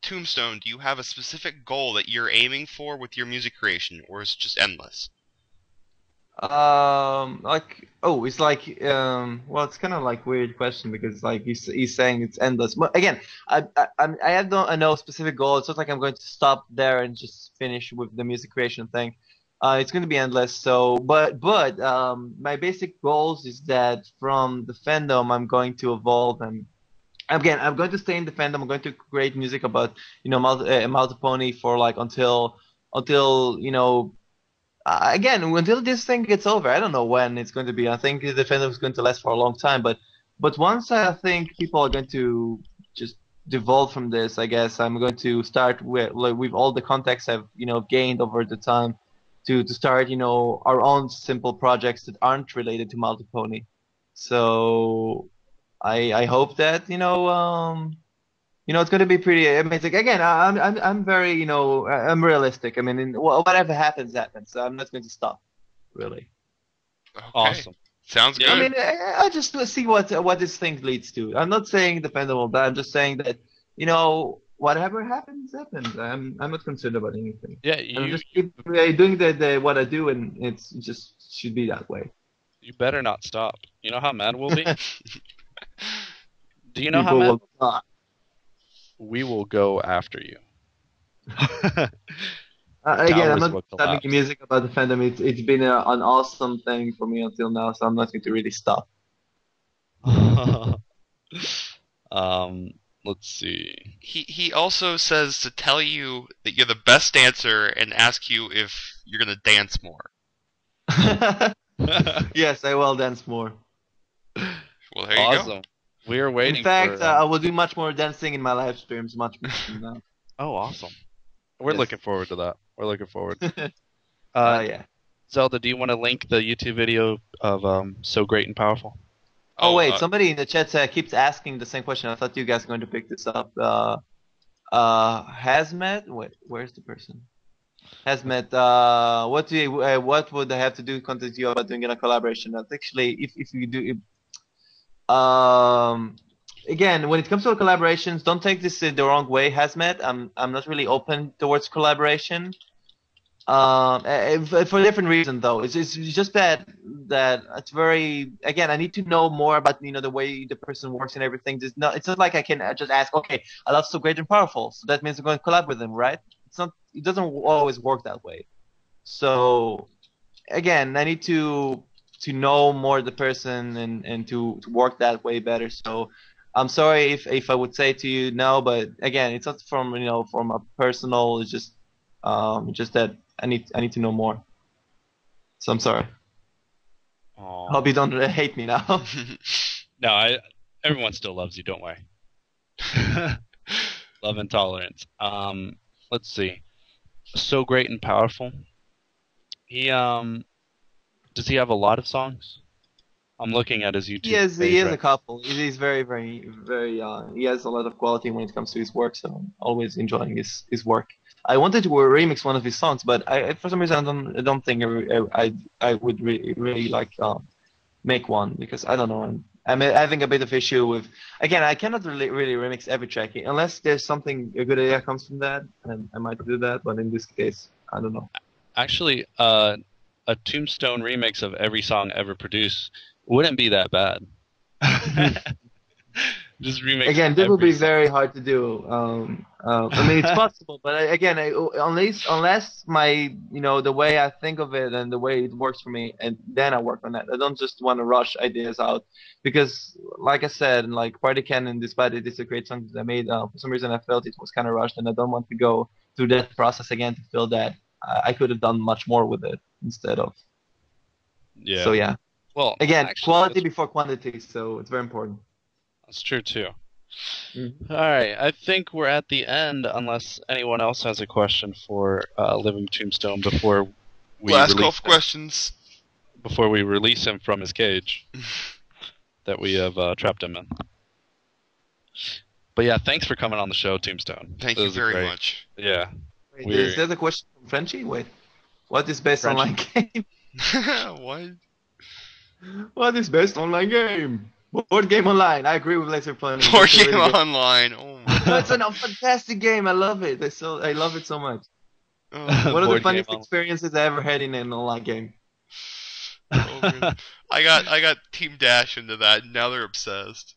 Speaker 2: Tombstone, do you have a specific goal that you're aiming for with your music creation, or is it just endless?
Speaker 4: It's like well, it's kind of like weird question because like he's saying it's endless. But again, I have no specific goal. It's not like I'm going to stop there and just finish with the music creation thing. It's going to be endless. So, but my basic goals is that from the fandom I'm going to evolve, and again I'm going to stay in the fandom. I'm going to create music about Multi Pony for like until again, until this thing gets over, I don't know when it's going to be. I think the fandom is going to last for a long time, but once I think people are going to just devolve from this, I guess I'm going to start with all the contacts I've gained over the time to start our own simple projects that aren't related to Multipony. So I hope that it's going to be pretty amazing. Again, I'm very, I'm realistic. I mean, whatever happens, happens. So I'm not going to stop, really.
Speaker 2: Okay.
Speaker 3: Awesome.
Speaker 2: Sounds
Speaker 3: Yeah,
Speaker 2: good.
Speaker 4: I mean, I just see what this thing leads to. I'm not saying the fandom will die. I'm just saying that, whatever happens, happens. I'm not concerned about anything.
Speaker 3: Yeah,
Speaker 4: I'm
Speaker 3: you
Speaker 4: just keep doing the what I do, and it's just should be that way.
Speaker 3: you better not stop. You know how mad we'll be? Do you know how
Speaker 4: People
Speaker 3: mad
Speaker 4: will not.
Speaker 3: we will go after you?
Speaker 4: Again, I'm
Speaker 3: Towers
Speaker 4: not
Speaker 3: will
Speaker 4: having
Speaker 3: collapse.
Speaker 4: music about the fandom. It's been an awesome thing for me until now, so I'm not going to really stop.
Speaker 3: Let's see.
Speaker 2: He also says to tell you that you're the best dancer and ask you if you're gonna dance more.
Speaker 4: Yes, I will dance more.
Speaker 2: Well, there you go.
Speaker 3: Awesome. We are waiting
Speaker 4: In fact,
Speaker 3: for.
Speaker 4: I will do much more dancing in my live streams, much more than now.
Speaker 3: Oh, awesome. We're
Speaker 4: Yes.
Speaker 3: looking forward to that. We're looking forward.
Speaker 4: Yeah.
Speaker 3: Zelda, do you want to link the YouTube video of So Great and Powerful?
Speaker 4: Oh wait, somebody in the chat keeps asking the same question. I thought you guys were going to pick this up. Hazmat. Wait, where's the person? Hazmat. What would I have to do to contact you about doing a collaboration? That's actually, if you do, again, when it comes to collaborations, don't take this the wrong way, Hazmat. I'm not really open towards collaboration. For a different reason though. It's just that it's very, again, I need to know more about the way the person works and everything. It's not like I can just ask, okay, I love So Great and Powerful, so that means I'm going to collab with them, right? It doesn't always work that way. So again, I need to know more the person and to work that way better. So I'm sorry if I would say to you no, but again, it's not from from a personal. It's just that I need to know more. So I'm sorry.
Speaker 3: Aw.
Speaker 4: Hope you don't hate me now.
Speaker 3: No, everyone still loves you. Don't worry. Love and tolerance. Let's see. So Great and Powerful. He does he have a lot of songs? I'm looking at his YouTube
Speaker 4: He
Speaker 3: page
Speaker 4: has a
Speaker 3: right.
Speaker 4: couple. He's very, very, very. He has a lot of quality when it comes to his work. So I'm always enjoying his work. I wanted to remix one of his songs, but for some reason I don't think I would really like make one because I don't know. I'm having a bit of issue with. Again, I cannot really remix every track unless there's something a good idea comes from that, and I might do that. But in this case, I don't know.
Speaker 3: Actually, a Tombstone remix of every song ever produced wouldn't be that bad. Just remix
Speaker 4: Again, this will
Speaker 3: every
Speaker 4: be
Speaker 3: song.
Speaker 4: very hard to do. I mean, it's possible, but unless my, the way I think of it and the way it works for me, and then I work on that. I don't just want to rush ideas out because, like I said, like Party Cannon, despite it is a great song that I made, for some reason I felt it was kind of rushed, and I don't want to go through that process again to feel that I could have done much more with it instead of.
Speaker 3: Yeah.
Speaker 4: So yeah.
Speaker 3: Well,
Speaker 4: Again,
Speaker 3: actually,
Speaker 4: quality before quantity, so it's very important.
Speaker 3: that's true too.
Speaker 4: Mhm.
Speaker 3: All right, I think we're at the end, unless anyone else has a question for Living Tombstone before we
Speaker 2: Last
Speaker 3: release
Speaker 2: call for questions.
Speaker 3: before we release him from his cage that we have trapped him in. But yeah, thanks for coming on the show, Tombstone.
Speaker 2: Thank
Speaker 3: This
Speaker 2: you
Speaker 3: was
Speaker 2: very
Speaker 3: great.
Speaker 2: much.
Speaker 3: Yeah.
Speaker 4: Wait,
Speaker 3: We're-
Speaker 4: is that a question from Frenchie? Wait, what is best
Speaker 3: Frenchie.
Speaker 4: online game?
Speaker 2: What?
Speaker 4: What is best online game? Board Game Online. I agree with Laser Funny.
Speaker 2: Board
Speaker 4: It's a
Speaker 2: Game
Speaker 4: really good-
Speaker 2: Online. Oh my
Speaker 4: No, it's a fantastic game. I love it. I love it so much.
Speaker 2: god.
Speaker 4: One of the
Speaker 3: Board Game
Speaker 4: funniest
Speaker 3: Online.
Speaker 4: experiences I ever had in an online game.
Speaker 2: Oh, man. I got Team Dash into that. And now they're obsessed.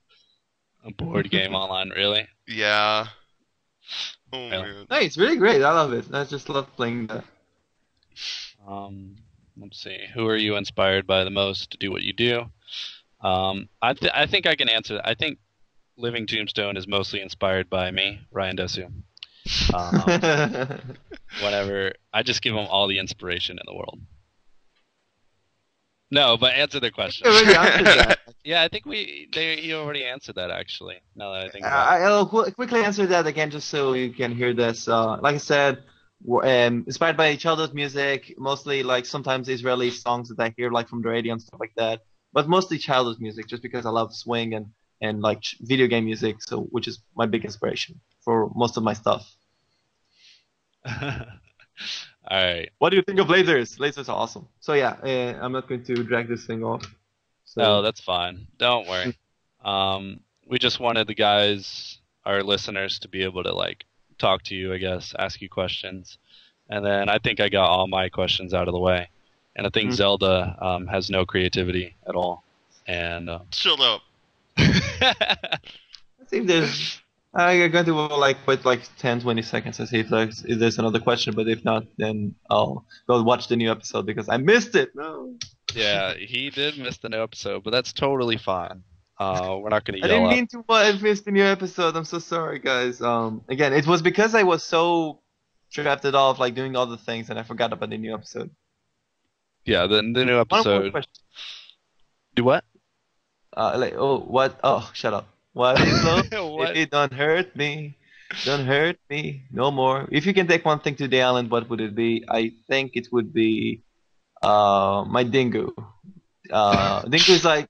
Speaker 3: A board game online, really?
Speaker 2: Yeah. Oh
Speaker 3: Well.
Speaker 2: man.
Speaker 4: No, it's really great. I love it. I just love playing that.
Speaker 3: Let's see. Who are you inspired by the most to do what you do? I think I can answer that. I think Living Tombstone is mostly inspired by me, Ryan Desu. Whenever I just give him all the inspiration in the world. No, but answer the question.
Speaker 4: I already answered that.
Speaker 3: Yeah, I think he already answered that actually. Now that I think about it.
Speaker 4: I'll quickly answer that again just so you can hear this. Like I said, inspired by childhood music, mostly like sometimes Israeli songs that I hear like from the radio and stuff like that, but mostly childhood music just because I love swing and like video game music, so which is my big inspiration for most of my stuff.
Speaker 3: All right.
Speaker 4: What do you think of lasers? Lasers are awesome. So yeah, I'm not going to drag this thing off. So
Speaker 3: No, that's fine. Don't worry. We just wanted the guys, our listeners, to be able to like talk to you, I guess, ask you questions, and then I think I got all my questions out of the way, and I think Zelda has no creativity at all, and
Speaker 2: Shut up.
Speaker 4: let's see if there's. I'm going to like wait like 10-20 seconds to see if there's another question, but if not, then I'll go watch the new episode because I missed it. No.
Speaker 3: yeah, he did miss the new episode, but that's totally fine. We're not going to
Speaker 4: I
Speaker 3: yell
Speaker 4: didn't
Speaker 3: up.
Speaker 4: mean to miss the new episode. I'm so sorry, guys. Again, it was because I was so drafted off, like doing all the things, and I forgot about the new episode.
Speaker 3: Yeah, the new
Speaker 4: One more
Speaker 3: episode.
Speaker 4: question.
Speaker 3: Do what?
Speaker 4: What? Oh, shut up. What is love?
Speaker 3: What?
Speaker 4: If it don't hurt me, don't hurt me no more. If you can take one thing to the island, what would it be? I think it would be my dingo. Dingo is like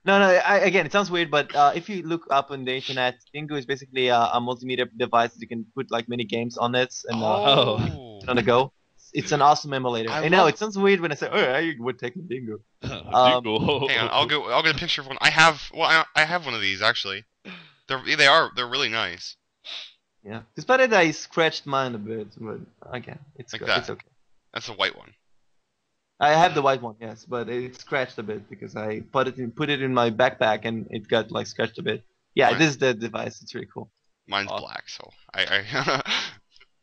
Speaker 4: no. Again, it sounds weird, but if you look up on the internet, Dingo is basically a multimedia device that you can put like mini games on it and
Speaker 2: Oh.
Speaker 4: on the go. It's an awesome emulator.
Speaker 2: I
Speaker 4: I know
Speaker 2: love-
Speaker 4: it sounds weird when I say, "Oh, I would take a Dingo."
Speaker 3: Dingo.
Speaker 2: Hang on, I'll get a picture of one. I have one of these actually. They're really nice.
Speaker 4: Yeah, despite it, I scratched mine a bit, but again, it's
Speaker 2: Like
Speaker 4: good.
Speaker 2: that.
Speaker 4: It's okay.
Speaker 2: That's a white one.
Speaker 4: I have the white one, yes, but it scratched a bit because I put it in my backpack and it got like scratched a bit. Yeah,
Speaker 2: Right.
Speaker 4: this is the device. It's really cool.
Speaker 2: Mine's
Speaker 3: Awesome.
Speaker 2: black, so I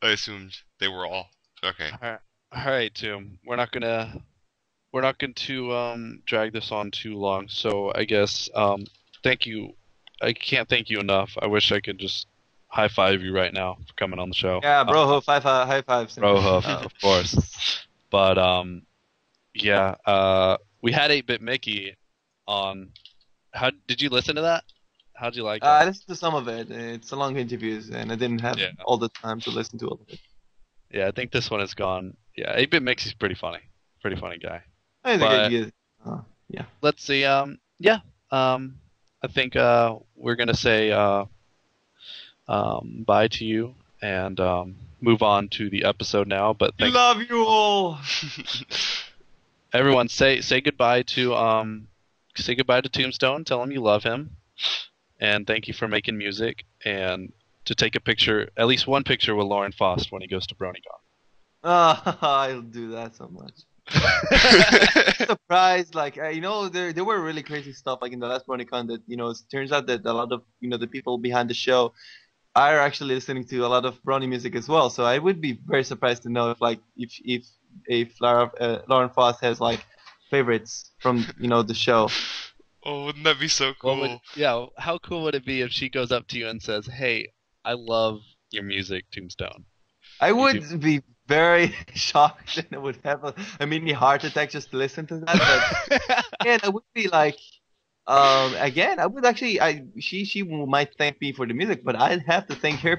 Speaker 2: I assumed they were all okay.
Speaker 3: All right, Tim. We're not going to drag this on too long. So I guess thank you. I can't thank you enough. I wish I could just high five you right now for coming on the show.
Speaker 4: Yeah, bro, high fives.
Speaker 3: Bro hoof, of course. But Yeah. We had 8-Bit Mickey on. How did you listen to that? How'd you like
Speaker 4: I
Speaker 3: that?
Speaker 4: listened to some of it. It's a long interviews, and I didn't have
Speaker 3: Yeah.
Speaker 4: all the time to listen to all of it.
Speaker 3: Yeah, I think this one is gone. Yeah, 8-Bit Mickey's pretty funny. Pretty funny guy.
Speaker 4: I think I
Speaker 3: But
Speaker 4: get. Yeah.
Speaker 3: let's see. Yeah. I think we're gonna say bye to you and move on to the episode now. But
Speaker 4: I
Speaker 3: thank
Speaker 4: love you all.
Speaker 3: everyone. Say goodbye to Tombstone. Tell him you love him, and thank you for making music and to take a picture, at least one picture with Lauren Faust when he goes to BronyCon.
Speaker 4: I'll do that so much. Surprised, like there were really crazy stuff like in the last BronyCon that it turns out that a lot of the people behind the show are actually listening to a lot of Brony music as well. So I would be very surprised to know if Lauren Faust has like favorites from the show.
Speaker 2: Oh, wouldn't that be so cool?
Speaker 3: How cool would it be if she goes up to you and says, "Hey, I love your music, Tombstone."
Speaker 4: I
Speaker 3: You do.
Speaker 4: would be very shocked and I would have a mini heart attack just to listen to that. But again, I would be like, again, I would actually, she might thank me for the music, but I'd have to thank her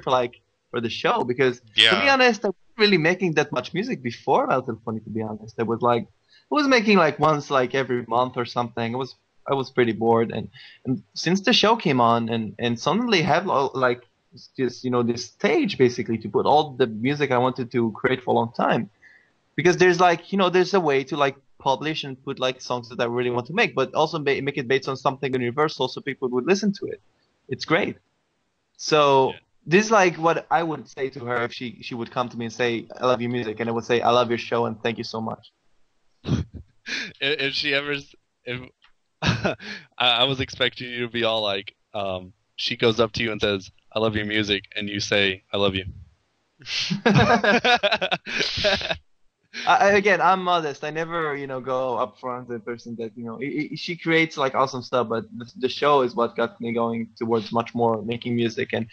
Speaker 4: for the show because to be
Speaker 2: Yeah.
Speaker 4: honest, I wasn't really making that much music before Melted Funny. To be honest, I was making like once like every month or something. I was pretty bored, and since the show came on and suddenly have like just this stage basically to put all the music I wanted to create for a long time because there's like there's a way to like publish and put like songs that I really want to make, but also make it based on something universal so people would listen to it. It's great. So
Speaker 3: Yeah.
Speaker 4: this is like what I would say to her if she would come to me and say I love your music, and I would say I love your show and thank you so much.
Speaker 3: If she ever, if I was expecting you to be all like, she goes up to you and says, "I love your music," and you say, "I love you."
Speaker 4: Again, I'm modest. I never, go up front in person that, she creates like awesome stuff, but the show is what got me going towards much more making music, and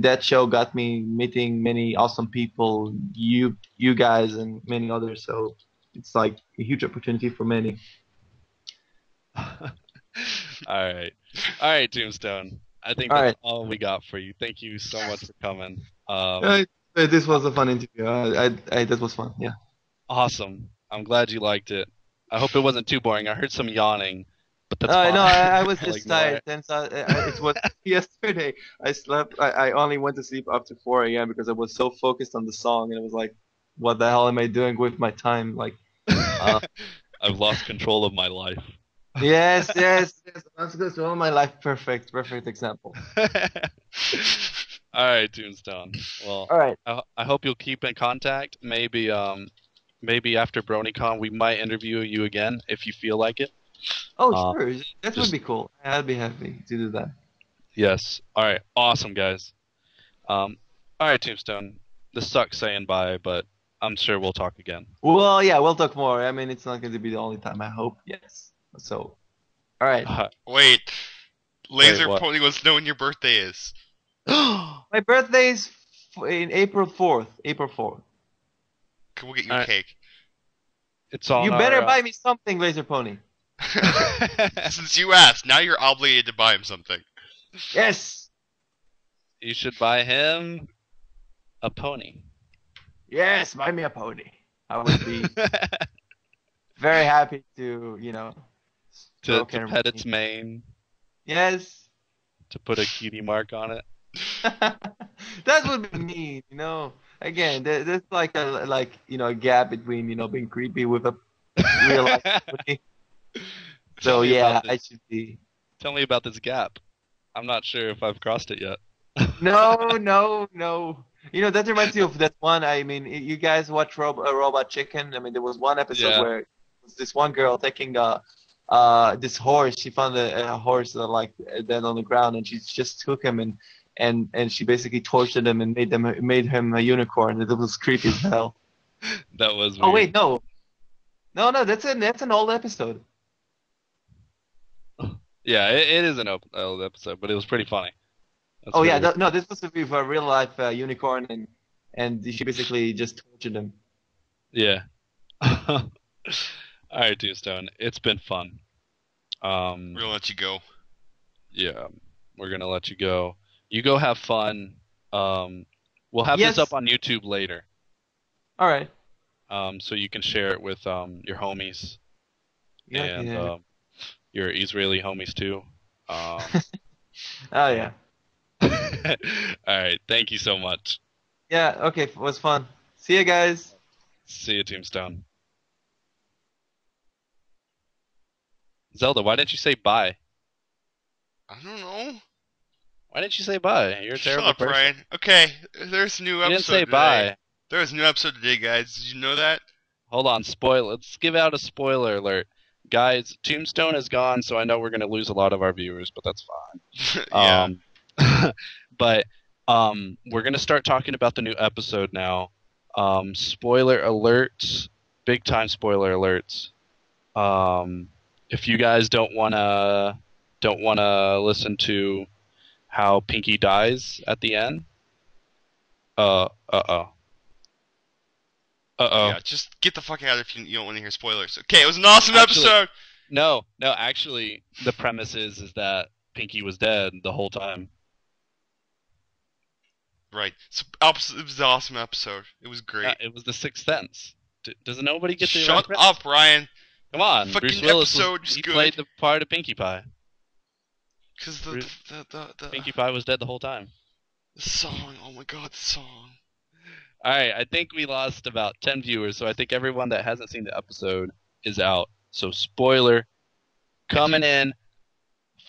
Speaker 4: that show got me meeting many awesome people, you guys, and many others. So it's like a huge opportunity for many.
Speaker 3: All right, Tombstone. I think
Speaker 4: All
Speaker 3: that's
Speaker 4: right,
Speaker 3: all we got for you. Thank you so much for coming.
Speaker 4: this was a fun interview. That was fun. Yeah.
Speaker 3: Awesome. I'm glad you liked it. I hope it wasn't too boring. I heard some yawning, but that's
Speaker 4: No,
Speaker 3: fine.
Speaker 4: I was
Speaker 3: I'll
Speaker 4: just
Speaker 3: ignore
Speaker 4: tired.
Speaker 3: it.
Speaker 4: Since it was yesterday, I slept. I only went to sleep up to 4 a.m. because I was so focused on the song, and it was like, what the hell am I doing with my time? Like,
Speaker 3: I've lost control of my life.
Speaker 4: yes. That's good. So all my life, perfect example.
Speaker 3: All right, Tombstone. Well,
Speaker 4: All right.
Speaker 3: I hope you'll keep in contact. Maybe after BronyCon we might interview you again if you feel like it.
Speaker 4: Oh,
Speaker 3: Uh,
Speaker 4: sure. That would
Speaker 3: just
Speaker 4: be cool. I'd be happy to do that.
Speaker 3: yes. All right. Awesome, guys. All right, Tombstone. This sucks saying bye, but I'm sure we'll talk again.
Speaker 4: Well, yeah, we'll talk more. I mean, it's not going to be the only time. I hope. Yes. So, all right.
Speaker 2: Wait, Laser
Speaker 3: what?
Speaker 2: Pony wants to know when your birthday is.
Speaker 4: My birthday's in April 4th. April 4th.
Speaker 2: Can we get you a
Speaker 3: Alright.
Speaker 2: cake?
Speaker 3: It's on
Speaker 4: You better
Speaker 3: our,
Speaker 4: buy me something, Laser Pony.
Speaker 2: Since you asked, now you're obligated to buy him something.
Speaker 4: Yes.
Speaker 3: You should buy him a pony.
Speaker 4: Yes, buy me a pony. I would be very happy to,
Speaker 3: to
Speaker 4: stroke her
Speaker 3: pet its
Speaker 4: mane.
Speaker 3: mane,
Speaker 4: Yes.
Speaker 3: to put a cutie mark on it.
Speaker 4: That would be mean. Again, there's like a gap between being creepy with a real life pony.
Speaker 3: Tell
Speaker 4: So
Speaker 3: me
Speaker 4: yeah,
Speaker 3: about
Speaker 4: I
Speaker 3: this.
Speaker 4: should be.
Speaker 3: Tell me about this gap. I'm not sure if I've crossed it yet.
Speaker 4: No. That reminds me of that one. I mean, you guys watch Robot Chicken? I mean, there was one episode
Speaker 3: Yeah.
Speaker 4: where this one girl taking this horse. She found a horse like dead on the ground, and she just took him and she basically tortured him and made him a unicorn. It was creepy as hell.
Speaker 3: That was weird.
Speaker 4: Oh wait, no, that's an old episode.
Speaker 3: Yeah, it is an old episode, but it was pretty funny. That's
Speaker 4: Oh yeah,
Speaker 3: really-
Speaker 4: no, this was to be for a real life unicorn, and she basically just tortured him.
Speaker 3: Yeah. All right, Tombstone. It's been fun.
Speaker 2: We're gonna let you go.
Speaker 3: Yeah, we're gonna let you go. You go have fun. We'll have this up
Speaker 4: Yes.
Speaker 3: on YouTube later,
Speaker 4: All right.
Speaker 3: so you can share it with your homies
Speaker 4: Yeah.
Speaker 3: and
Speaker 4: Yeah.
Speaker 3: your Israeli homies too. Um,
Speaker 4: Oh
Speaker 3: yeah.
Speaker 4: yeah.
Speaker 3: All right. Thank you so much.
Speaker 4: Yeah. Okay. It was fun. See you guys.
Speaker 3: See you, Tombstone. Zelda, why didn't you say bye?
Speaker 2: I don't know.
Speaker 3: Why didn't you say bye? You're a
Speaker 2: Shut
Speaker 3: terrible
Speaker 2: up,
Speaker 3: person.
Speaker 2: Ryan. Okay, there's a new
Speaker 3: You didn't say
Speaker 2: episode today.
Speaker 3: bye.
Speaker 2: There's a new episode today, guys. Did you know that?
Speaker 3: Hold on, spoil. Let's give out a spoiler alert, guys. Tombstone is gone, so I know we're gonna lose a lot of our viewers, but that's
Speaker 2: Yeah.
Speaker 3: fine. But we're gonna start talking about the new episode now. Spoiler alerts, big time spoiler alerts. If you guys don't wanna listen to how Pinky dies at the end, uh-oh. Uh-oh.
Speaker 2: Yeah, just get the fuck out if you don't want to hear spoilers. Okay, it was an awesome
Speaker 3: Actually,
Speaker 2: episode!
Speaker 3: no, actually, the premise is that Pinky was dead the whole time.
Speaker 2: Right. So, it was an awesome episode. It was great.
Speaker 3: It was the Sixth Sense. Doesn't nobody get the
Speaker 2: Shut
Speaker 3: reference?
Speaker 2: up, Ryan.
Speaker 3: Come on, Bruce
Speaker 2: Fucking
Speaker 3: Willis
Speaker 2: episode was
Speaker 3: he
Speaker 2: good.
Speaker 3: played the part of Pinkie Pie.
Speaker 2: Because
Speaker 3: Pinkie Pie was dead the whole time.
Speaker 2: the song, oh my god, the song.
Speaker 3: Alright, I think we lost about 10 viewers, so I think everyone that hasn't seen the episode is out. So spoiler, coming in,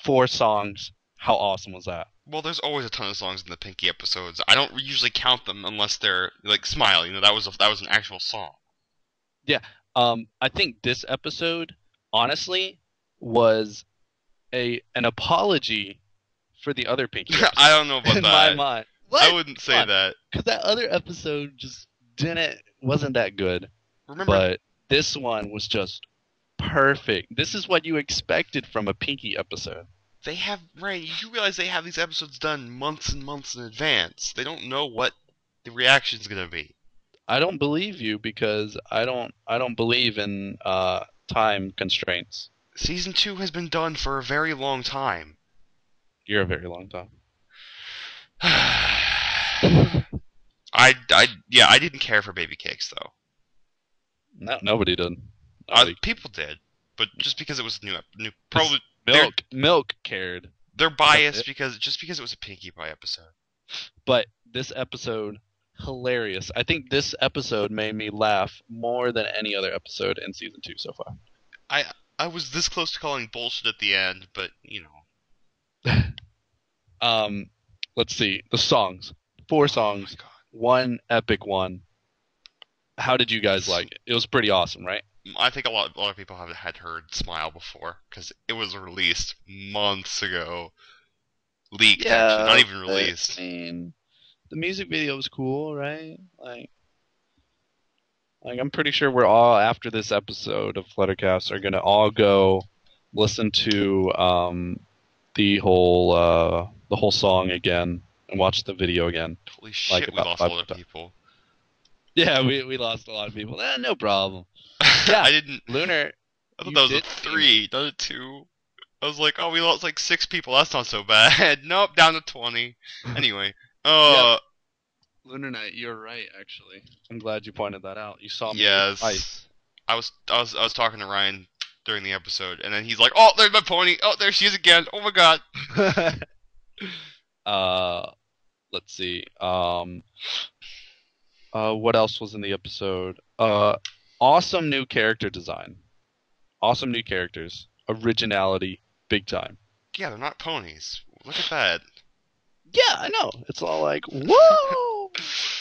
Speaker 3: 4 songs. How awesome was that?
Speaker 2: Well, there's always a ton of songs in the Pinky episodes. I don't usually count them unless they're like Smile. You know, that was an actual song.
Speaker 3: Yeah, I think this episode, honestly, was an apology for the other Pinky episode.
Speaker 2: I don't know about
Speaker 3: in
Speaker 2: that.
Speaker 3: my mind.
Speaker 2: I wouldn't say that.
Speaker 3: Because that other episode just wasn't that good.
Speaker 2: Remember,
Speaker 3: But this one was just perfect. This is what you expected from a Pinky episode.
Speaker 2: they have Ryan. You do realize they have these episodes done months and months in advance. They don't know what the reaction's gonna be.
Speaker 3: I don't believe you because I don't believe in time constraints.
Speaker 2: Season 2 has been done for a very long time.
Speaker 3: You're a very long time.
Speaker 2: I didn't care for Baby Cakes though.
Speaker 3: No, nobody did. Nobody.
Speaker 2: People did, but just because it was new, probably
Speaker 3: Milk cared.
Speaker 2: they're biased because it was a Pinkie Pie episode.
Speaker 3: But this episode, hilarious. I think this episode made me laugh more than any other episode in season 2 so far.
Speaker 2: I was this close to calling bullshit at the end, but you know.
Speaker 3: Let's see the songs. 4 songs.
Speaker 2: Oh
Speaker 3: One epic one. How did you guys like it? It was pretty awesome, right?
Speaker 2: I think a lot of people had heard Smile before because it was released months ago. Leaked, actually, not even released.
Speaker 3: I mean, the music video was cool, right? Like I'm pretty sure we're all after this episode of Fluttercast are gonna all go listen to the whole song again and watch the video again.
Speaker 2: Holy shit, we lost a lot of people.
Speaker 3: Yeah, we lost a lot of people. No problem. Yeah,
Speaker 2: I didn't.
Speaker 3: Lunar.
Speaker 2: I thought that was a 3, not a 2. I was like, oh, we lost like 6 people. That's not so bad. Nope, down to 20. Anyway,
Speaker 3: Yep. Lunar Knight, you're right. Actually, I'm glad you pointed that out. You saw me.
Speaker 2: Yes. I was talking to Ryan during the episode, and then he's like, "Oh, there's my pony. Oh, there she is again. Oh my god."
Speaker 3: Let's see. What else was in the episode? Awesome new character design. Awesome new characters. Originality, big time.
Speaker 2: Yeah, they're not ponies. Look at that.
Speaker 3: Yeah, I know. It's all like, whoa!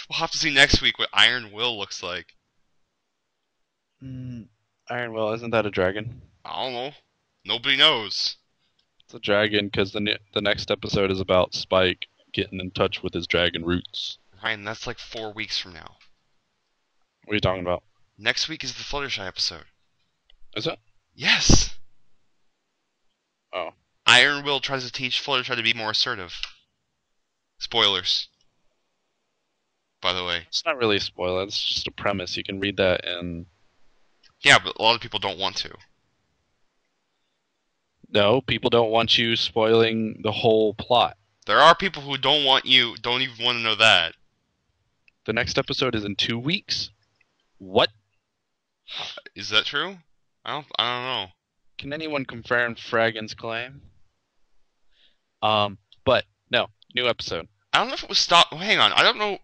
Speaker 2: We'll have to see next week what Iron Will looks like.
Speaker 3: Iron Will, isn't that a dragon?
Speaker 2: I don't know. Nobody knows.
Speaker 3: It's a dragon because the next episode is about Spike getting in touch with his dragon roots.
Speaker 2: Ryan, that's like 4 weeks from now.
Speaker 3: What are you talking about?
Speaker 2: Next week is the Fluttershy episode.
Speaker 3: Is it?
Speaker 2: Yes.
Speaker 3: Oh.
Speaker 2: Iron Will tries to teach Fluttershy to be more assertive. Spoilers. By the way.
Speaker 3: It's not really a spoiler. It's just a premise. You can read that in
Speaker 2: Yeah, but a lot of people don't want to.
Speaker 3: No, people don't want you spoiling the whole plot.
Speaker 2: There are people who don't even want to know that.
Speaker 3: The next episode is in 2 weeks. What?
Speaker 2: Is that true? I don't know.
Speaker 3: Can anyone confirm Fragan's claim? But no, new episode.
Speaker 2: I don't know if it was stop. Hang on, I don't know.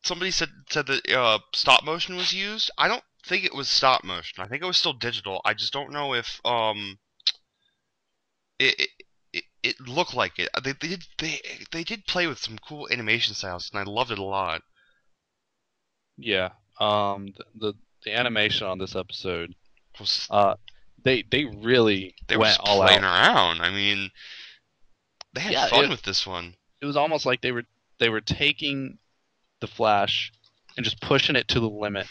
Speaker 2: Somebody said that stop motion was used. I don't think it was stop motion. I think it was still digital. I just don't know if it looked like it. They did play with some cool animation styles, and I loved it a lot.
Speaker 3: Yeah. The animation on this episode.
Speaker 2: Was,
Speaker 3: They really
Speaker 2: they were
Speaker 3: went
Speaker 2: just
Speaker 3: all
Speaker 2: playing
Speaker 3: out.
Speaker 2: around. I mean, they had fun with this one.
Speaker 3: It was almost like they were taking the Flash and just pushing it to the limit.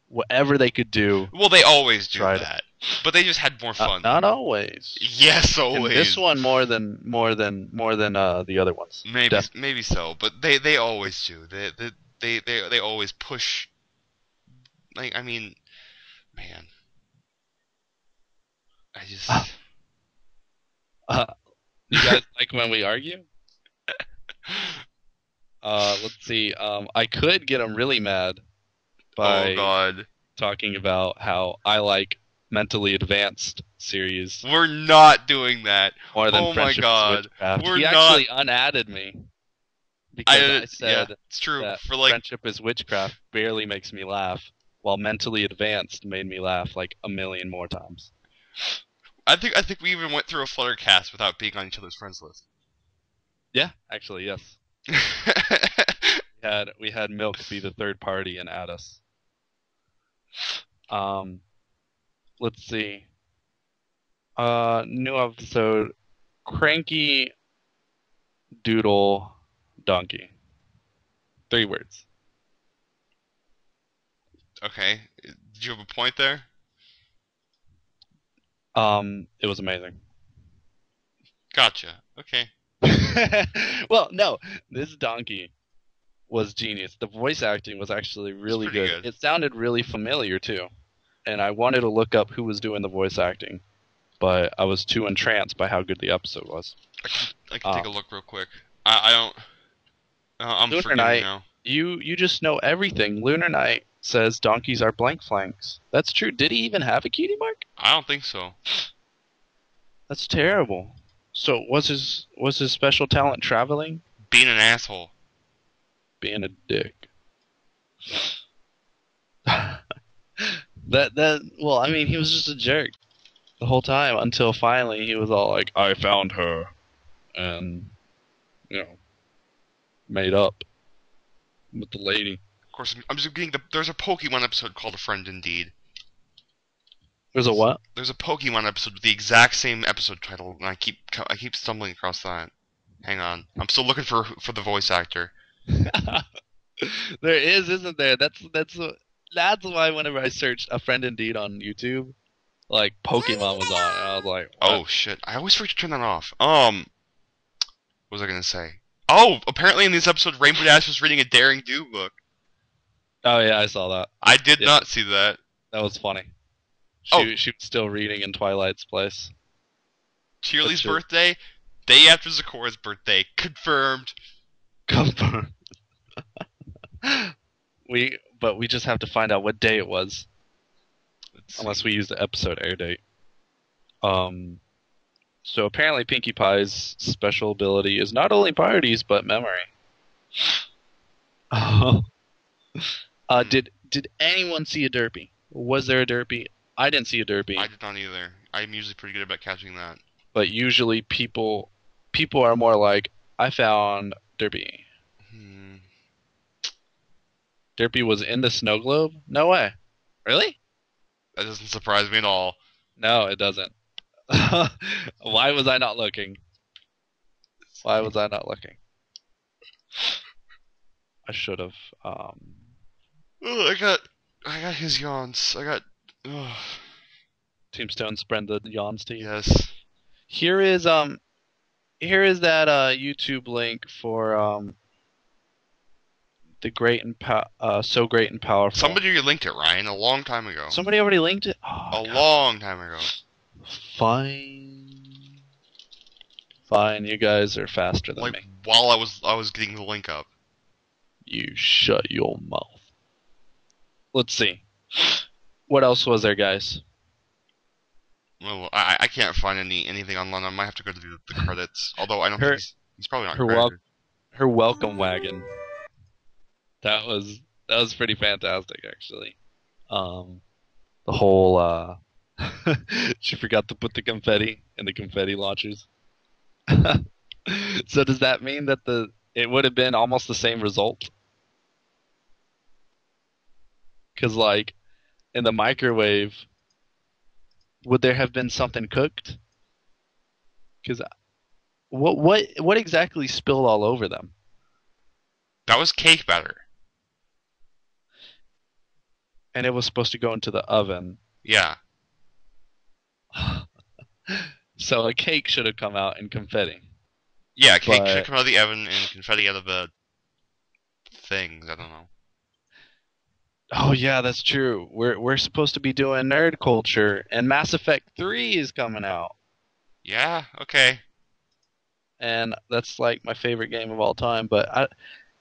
Speaker 3: Whatever they could do.
Speaker 2: Well, they always do
Speaker 3: Tried
Speaker 2: that, but they just had more fun.
Speaker 3: Not always.
Speaker 2: Yes, always.
Speaker 3: And this one more than the other ones.
Speaker 2: Maybe so, but they always do. They always push. Like, I mean, man, I just.
Speaker 3: You guys like when we argue? Let's see. I could get them really mad by
Speaker 2: Oh God,
Speaker 3: talking about how I like mentally advanced series
Speaker 2: we're not doing that.
Speaker 3: more than
Speaker 2: Oh my
Speaker 3: Friendship is
Speaker 2: God,
Speaker 3: Witchcraft.
Speaker 2: we're
Speaker 3: He
Speaker 2: not.
Speaker 3: actually unadded me because I said
Speaker 2: Yeah, it's true.
Speaker 3: that
Speaker 2: For like,
Speaker 3: Friendship is Witchcraft barely makes me laugh, while Mentally Advanced made me laugh like a million more times.
Speaker 2: I think we even went through a Fluttercast without being on each other's friends list.
Speaker 3: Yeah, actually, yes. We had Milk be the third party and add us. Let's see. New episode. Cranky Doodle Donkey. 3 words.
Speaker 2: Okay, did you have a point there?
Speaker 3: It was amazing.
Speaker 2: Gotcha. Okay.
Speaker 3: Well, no, this donkey was genius. The voice acting was actually really
Speaker 2: pretty good.
Speaker 3: It sounded really familiar too, and I wanted to look up who was doing the voice acting, but I was too entranced by how good the episode was.
Speaker 2: I can take a look real quick. I don't. I'm
Speaker 3: Lunar
Speaker 2: forgetting
Speaker 3: Knight,
Speaker 2: now.
Speaker 3: You just know everything. Lunar Knight says donkeys are blank flanks. That's true. Did he even have a cutie mark?
Speaker 2: I don't think so.
Speaker 3: That's terrible. So was his special talent traveling?
Speaker 2: Being an asshole.
Speaker 3: Being a dick. Well, I mean, he was just a jerk the whole time until finally he was all like, I found her, and made up with the lady.
Speaker 2: Of course, I'm just getting there's a Pokemon episode called A Friend Indeed.
Speaker 3: There's a what?
Speaker 2: There's a Pokemon episode with the exact same episode title, and I keep stumbling across that. Hang on, I'm still looking for the voice actor.
Speaker 3: There is, isn't there? That's why whenever I searched A Friend Indeed on YouTube, like Pokemon was on, and I was like, what?
Speaker 2: Oh shit! I always forget to turn that off. What was I gonna say? Oh, apparently in this episode, Rainbow Dash was reading a Daring Do book.
Speaker 3: Oh yeah, I saw that.
Speaker 2: I did not see that.
Speaker 3: That was funny.
Speaker 2: Oh.
Speaker 3: She was still reading in Twilight's place.
Speaker 2: Cheerly's birthday, day after Zakora's birthday, confirmed.
Speaker 3: Confirmed. We just have to find out what day it was, unless we use the episode air date. So apparently Pinkie Pie's special ability is not only parties but memory. Did anyone see a derpy? Was there a derpy? I didn't see a derpy.
Speaker 2: I did not either. I'm usually pretty good about catching that.
Speaker 3: But usually people are more like, I found derpy. Derpy was in the snow globe? No way. Really?
Speaker 2: That doesn't surprise me at all.
Speaker 3: No, it doesn't. Why was I not looking? Why was I not looking? I should have.
Speaker 2: I got his yawns. I got.
Speaker 3: Tombstone spread the yawns to you.
Speaker 2: Yes.
Speaker 3: Here is that YouTube link for the great and so great and powerful.
Speaker 2: Somebody linked it, Ryan, a long time ago.
Speaker 3: Somebody already linked it. Oh,
Speaker 2: A
Speaker 3: God.
Speaker 2: long time ago.
Speaker 3: Fine. Fine, you guys are faster than
Speaker 2: Like
Speaker 3: me.
Speaker 2: while I was getting the link up.
Speaker 3: You shut your mouth. Let's see. What else was there, guys?
Speaker 2: Well, I can't find anything online. I might have to go to the credits. Although I don't
Speaker 3: Her-
Speaker 2: think he's probably not
Speaker 3: her
Speaker 2: credited.
Speaker 3: Her welcome wagon. That was pretty fantastic, actually. The whole she forgot to put the confetti in the confetti launchers. So does that mean that it would have been almost the same result? Because like in the microwave, would there have been something cooked? Because what exactly spilled all over them?
Speaker 2: That was cake batter.
Speaker 3: And it was supposed to go into the oven.
Speaker 2: Yeah.
Speaker 3: So a cake should have come out in confetti.
Speaker 2: Yeah, cake
Speaker 3: But-
Speaker 2: should come out of the oven and confetti out of the things. I don't know.
Speaker 3: Oh yeah, that's true. We're supposed to be doing nerd culture, and Mass Effect 3 is coming out,
Speaker 2: Yeah. Okay.
Speaker 3: and that's like my favorite game of all time. But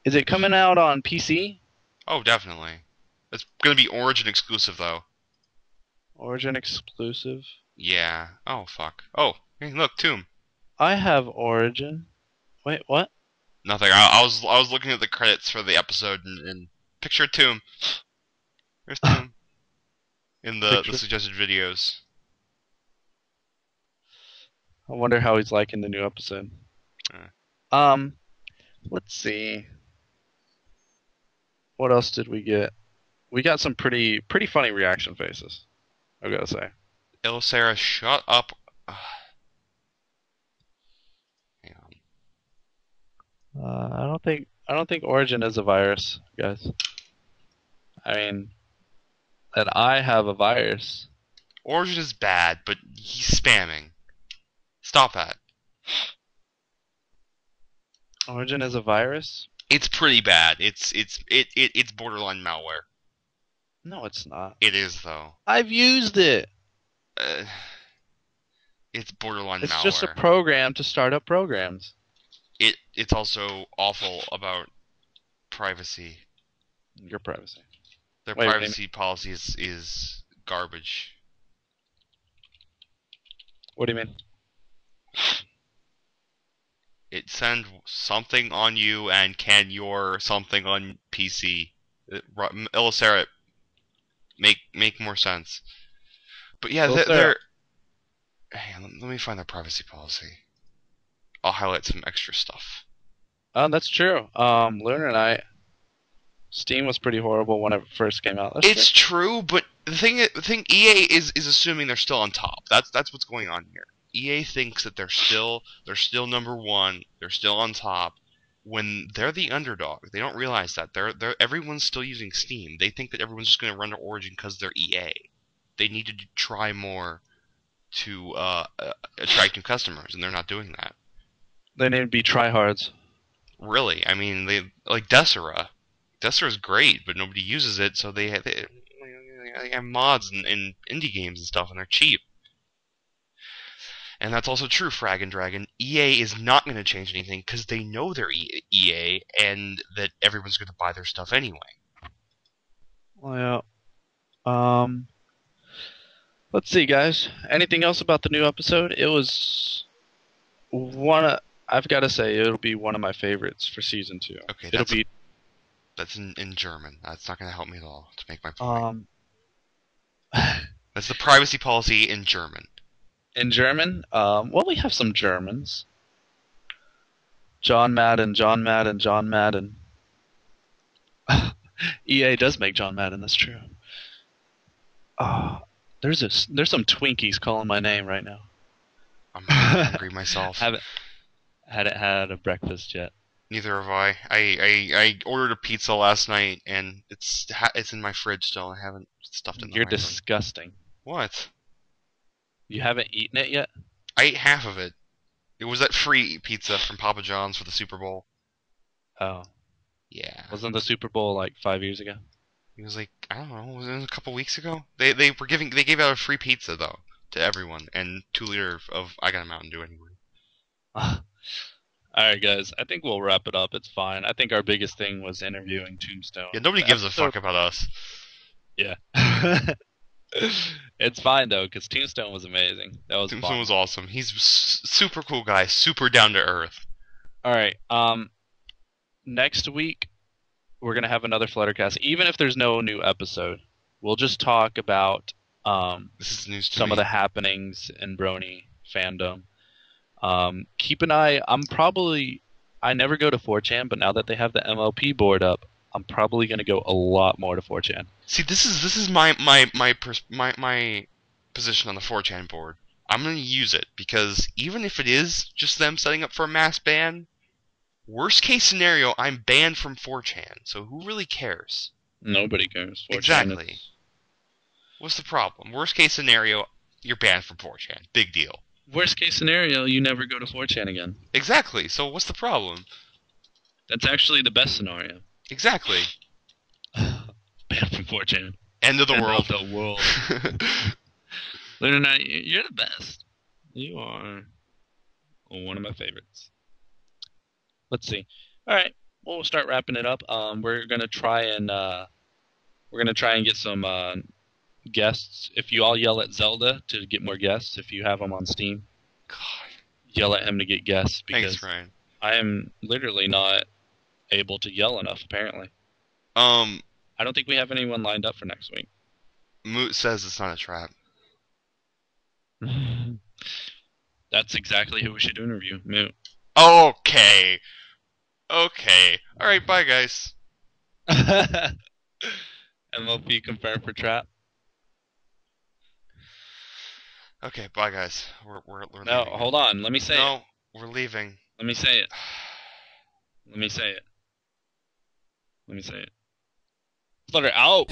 Speaker 3: is it coming out on PC?
Speaker 2: Oh, definitely. It's gonna be Origin exclusive though.
Speaker 3: Origin exclusive.
Speaker 2: Yeah. Oh fuck. Oh, hey, look, Tomb.
Speaker 3: I have Origin. Wait, what?
Speaker 2: Nothing. I was looking at the credits for the episode and picture Tomb. There's Tomb in the
Speaker 3: Picture-
Speaker 2: suggested videos.
Speaker 3: I wonder how he's liking the new episode.
Speaker 2: Uh.
Speaker 3: Let's see. What else did we get? We got some pretty funny reaction faces, I gotta say.
Speaker 2: Sarah, shut up. Hang on.
Speaker 3: I don't think Origin is a virus, guys. I mean, that I have a virus.
Speaker 2: Origin is bad, but he's spamming. Stop that.
Speaker 3: Origin is a virus?
Speaker 2: It's pretty bad. It's borderline malware.
Speaker 3: No, it's not.
Speaker 2: It is though.
Speaker 3: I've used it.
Speaker 2: Uh, it's borderline
Speaker 3: It's
Speaker 2: malware.
Speaker 3: just a program to start up programs.
Speaker 2: It's also awful about privacy.
Speaker 3: Your privacy.
Speaker 2: Their
Speaker 3: Wait,
Speaker 2: privacy policy is garbage.
Speaker 3: What do you mean?
Speaker 2: It sends something on you and can your something on PC. Illustrate, make more sense. But yeah, they're. Hey, let me find their privacy policy. I'll highlight some extra stuff.
Speaker 3: That's true. Lunar and I, Steam was pretty horrible when it first came out. That's
Speaker 2: It's true, but the thing EA is assuming they're still on top. That's what's going on here. EA thinks that they're still number one. They're still on top. When they're the underdog, they don't realize that everyone's still using Steam. They think that everyone's just going to run to Origin because they're EA. They need to try more to attract new customers, and they're not doing that.
Speaker 3: They need to be tryhards.
Speaker 2: Really, I mean, they like Desera. Desera's great, but nobody uses it, so they have mods and indie games and stuff, and they're cheap. And that's also true, Frag and Dragon. EA is not going to change anything because they know they're EA and that everyone's going to buy their stuff anyway.
Speaker 3: Well, yeah. Let's see, guys. Anything else about the new episode? It was I've got to say, it'll be one of my favorites for season 2.
Speaker 2: Okay, that's in German. That's not going to help me at all to make my point. That's the privacy policy in German.
Speaker 3: In German? Well, we have some Germans. John Madden. EA does make John Madden, that's true. There's some Twinkies calling my name right now.
Speaker 2: I'm hungry myself.
Speaker 3: Hadn't had a breakfast yet.
Speaker 2: Neither have I. I ordered a pizza last night, and it's in my fridge still. I haven't stuffed it in the
Speaker 3: You're
Speaker 2: microwave.
Speaker 3: disgusting.
Speaker 2: What?
Speaker 3: You haven't eaten it yet?
Speaker 2: I ate half of it. It was that free pizza from Papa John's for the Super Bowl.
Speaker 3: Oh.
Speaker 2: Yeah.
Speaker 3: Wasn't the Super Bowl like 5 years ago?
Speaker 2: It was like, I don't know, was it a couple weeks ago? They gave out a free pizza though to everyone and 2 liter of I got a Mountain Dew anyway.
Speaker 3: Alright, guys. I think we'll wrap it up. It's fine. I think our biggest thing was interviewing Tombstone.
Speaker 2: Yeah, nobody gives a fuck about us.
Speaker 3: Yeah. It's fine, though, because Tombstone was amazing. That was
Speaker 2: Tombstone
Speaker 3: fun.
Speaker 2: was awesome. He's super cool guy, super down to earth.
Speaker 3: Alright, next week, we're going to have another Fluttercast. Even if there's no new episode, we'll just talk about
Speaker 2: This is news to
Speaker 3: some
Speaker 2: me.
Speaker 3: of the happenings in Brony fandom. Keep an eye. I never go to 4chan, but now that they have the MLP board up, I'm probably going to go a lot more to 4chan.
Speaker 2: See, this is my position on the 4chan board. I'm gonna use it because even if it is just them setting up for a mass ban, worst case scenario, I'm banned from 4chan. So who really cares?
Speaker 3: Nobody cares. 4chan
Speaker 2: Exactly.
Speaker 3: is-
Speaker 2: What's the problem? Worst case scenario, you're banned from 4chan. Big deal.
Speaker 3: Worst case scenario, you never go to 4chan again.
Speaker 2: Exactly. So what's the problem?
Speaker 3: That's actually the best scenario.
Speaker 2: Exactly.
Speaker 3: Banned from 4chan.
Speaker 2: End of the
Speaker 3: End
Speaker 2: world.
Speaker 3: of the world. Lunar Knight, you're the best. You are one of my favorites. Let's see. All right, we'll start wrapping it up. We're gonna try and get some guests. If you all yell at Zelda to get more guests, if you have them on Steam,
Speaker 2: God.
Speaker 3: yell at him to get guests because
Speaker 2: Thanks, Ryan.
Speaker 3: I am literally not able to yell enough. Apparently,
Speaker 2: Um,
Speaker 3: I don't think we have anyone lined up for next week.
Speaker 2: Moot says it's not a trap.
Speaker 3: That's exactly who we should interview. Moot.
Speaker 2: Okay. Okay. Alright, bye guys.
Speaker 3: MLP confirmed for trap.
Speaker 2: Okay, bye guys. We're
Speaker 3: No,
Speaker 2: leaving.
Speaker 3: hold on. Let me say it.
Speaker 2: No, we're leaving.
Speaker 3: Let me say it. Let me say it. Let me say it. Flutter out.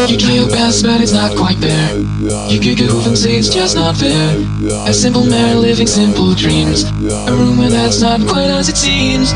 Speaker 1: You try your best, but it's not quite there. You kick a hoof and say it's just not fair. A simple man living simple dreams. A rumor that's not quite as it seems.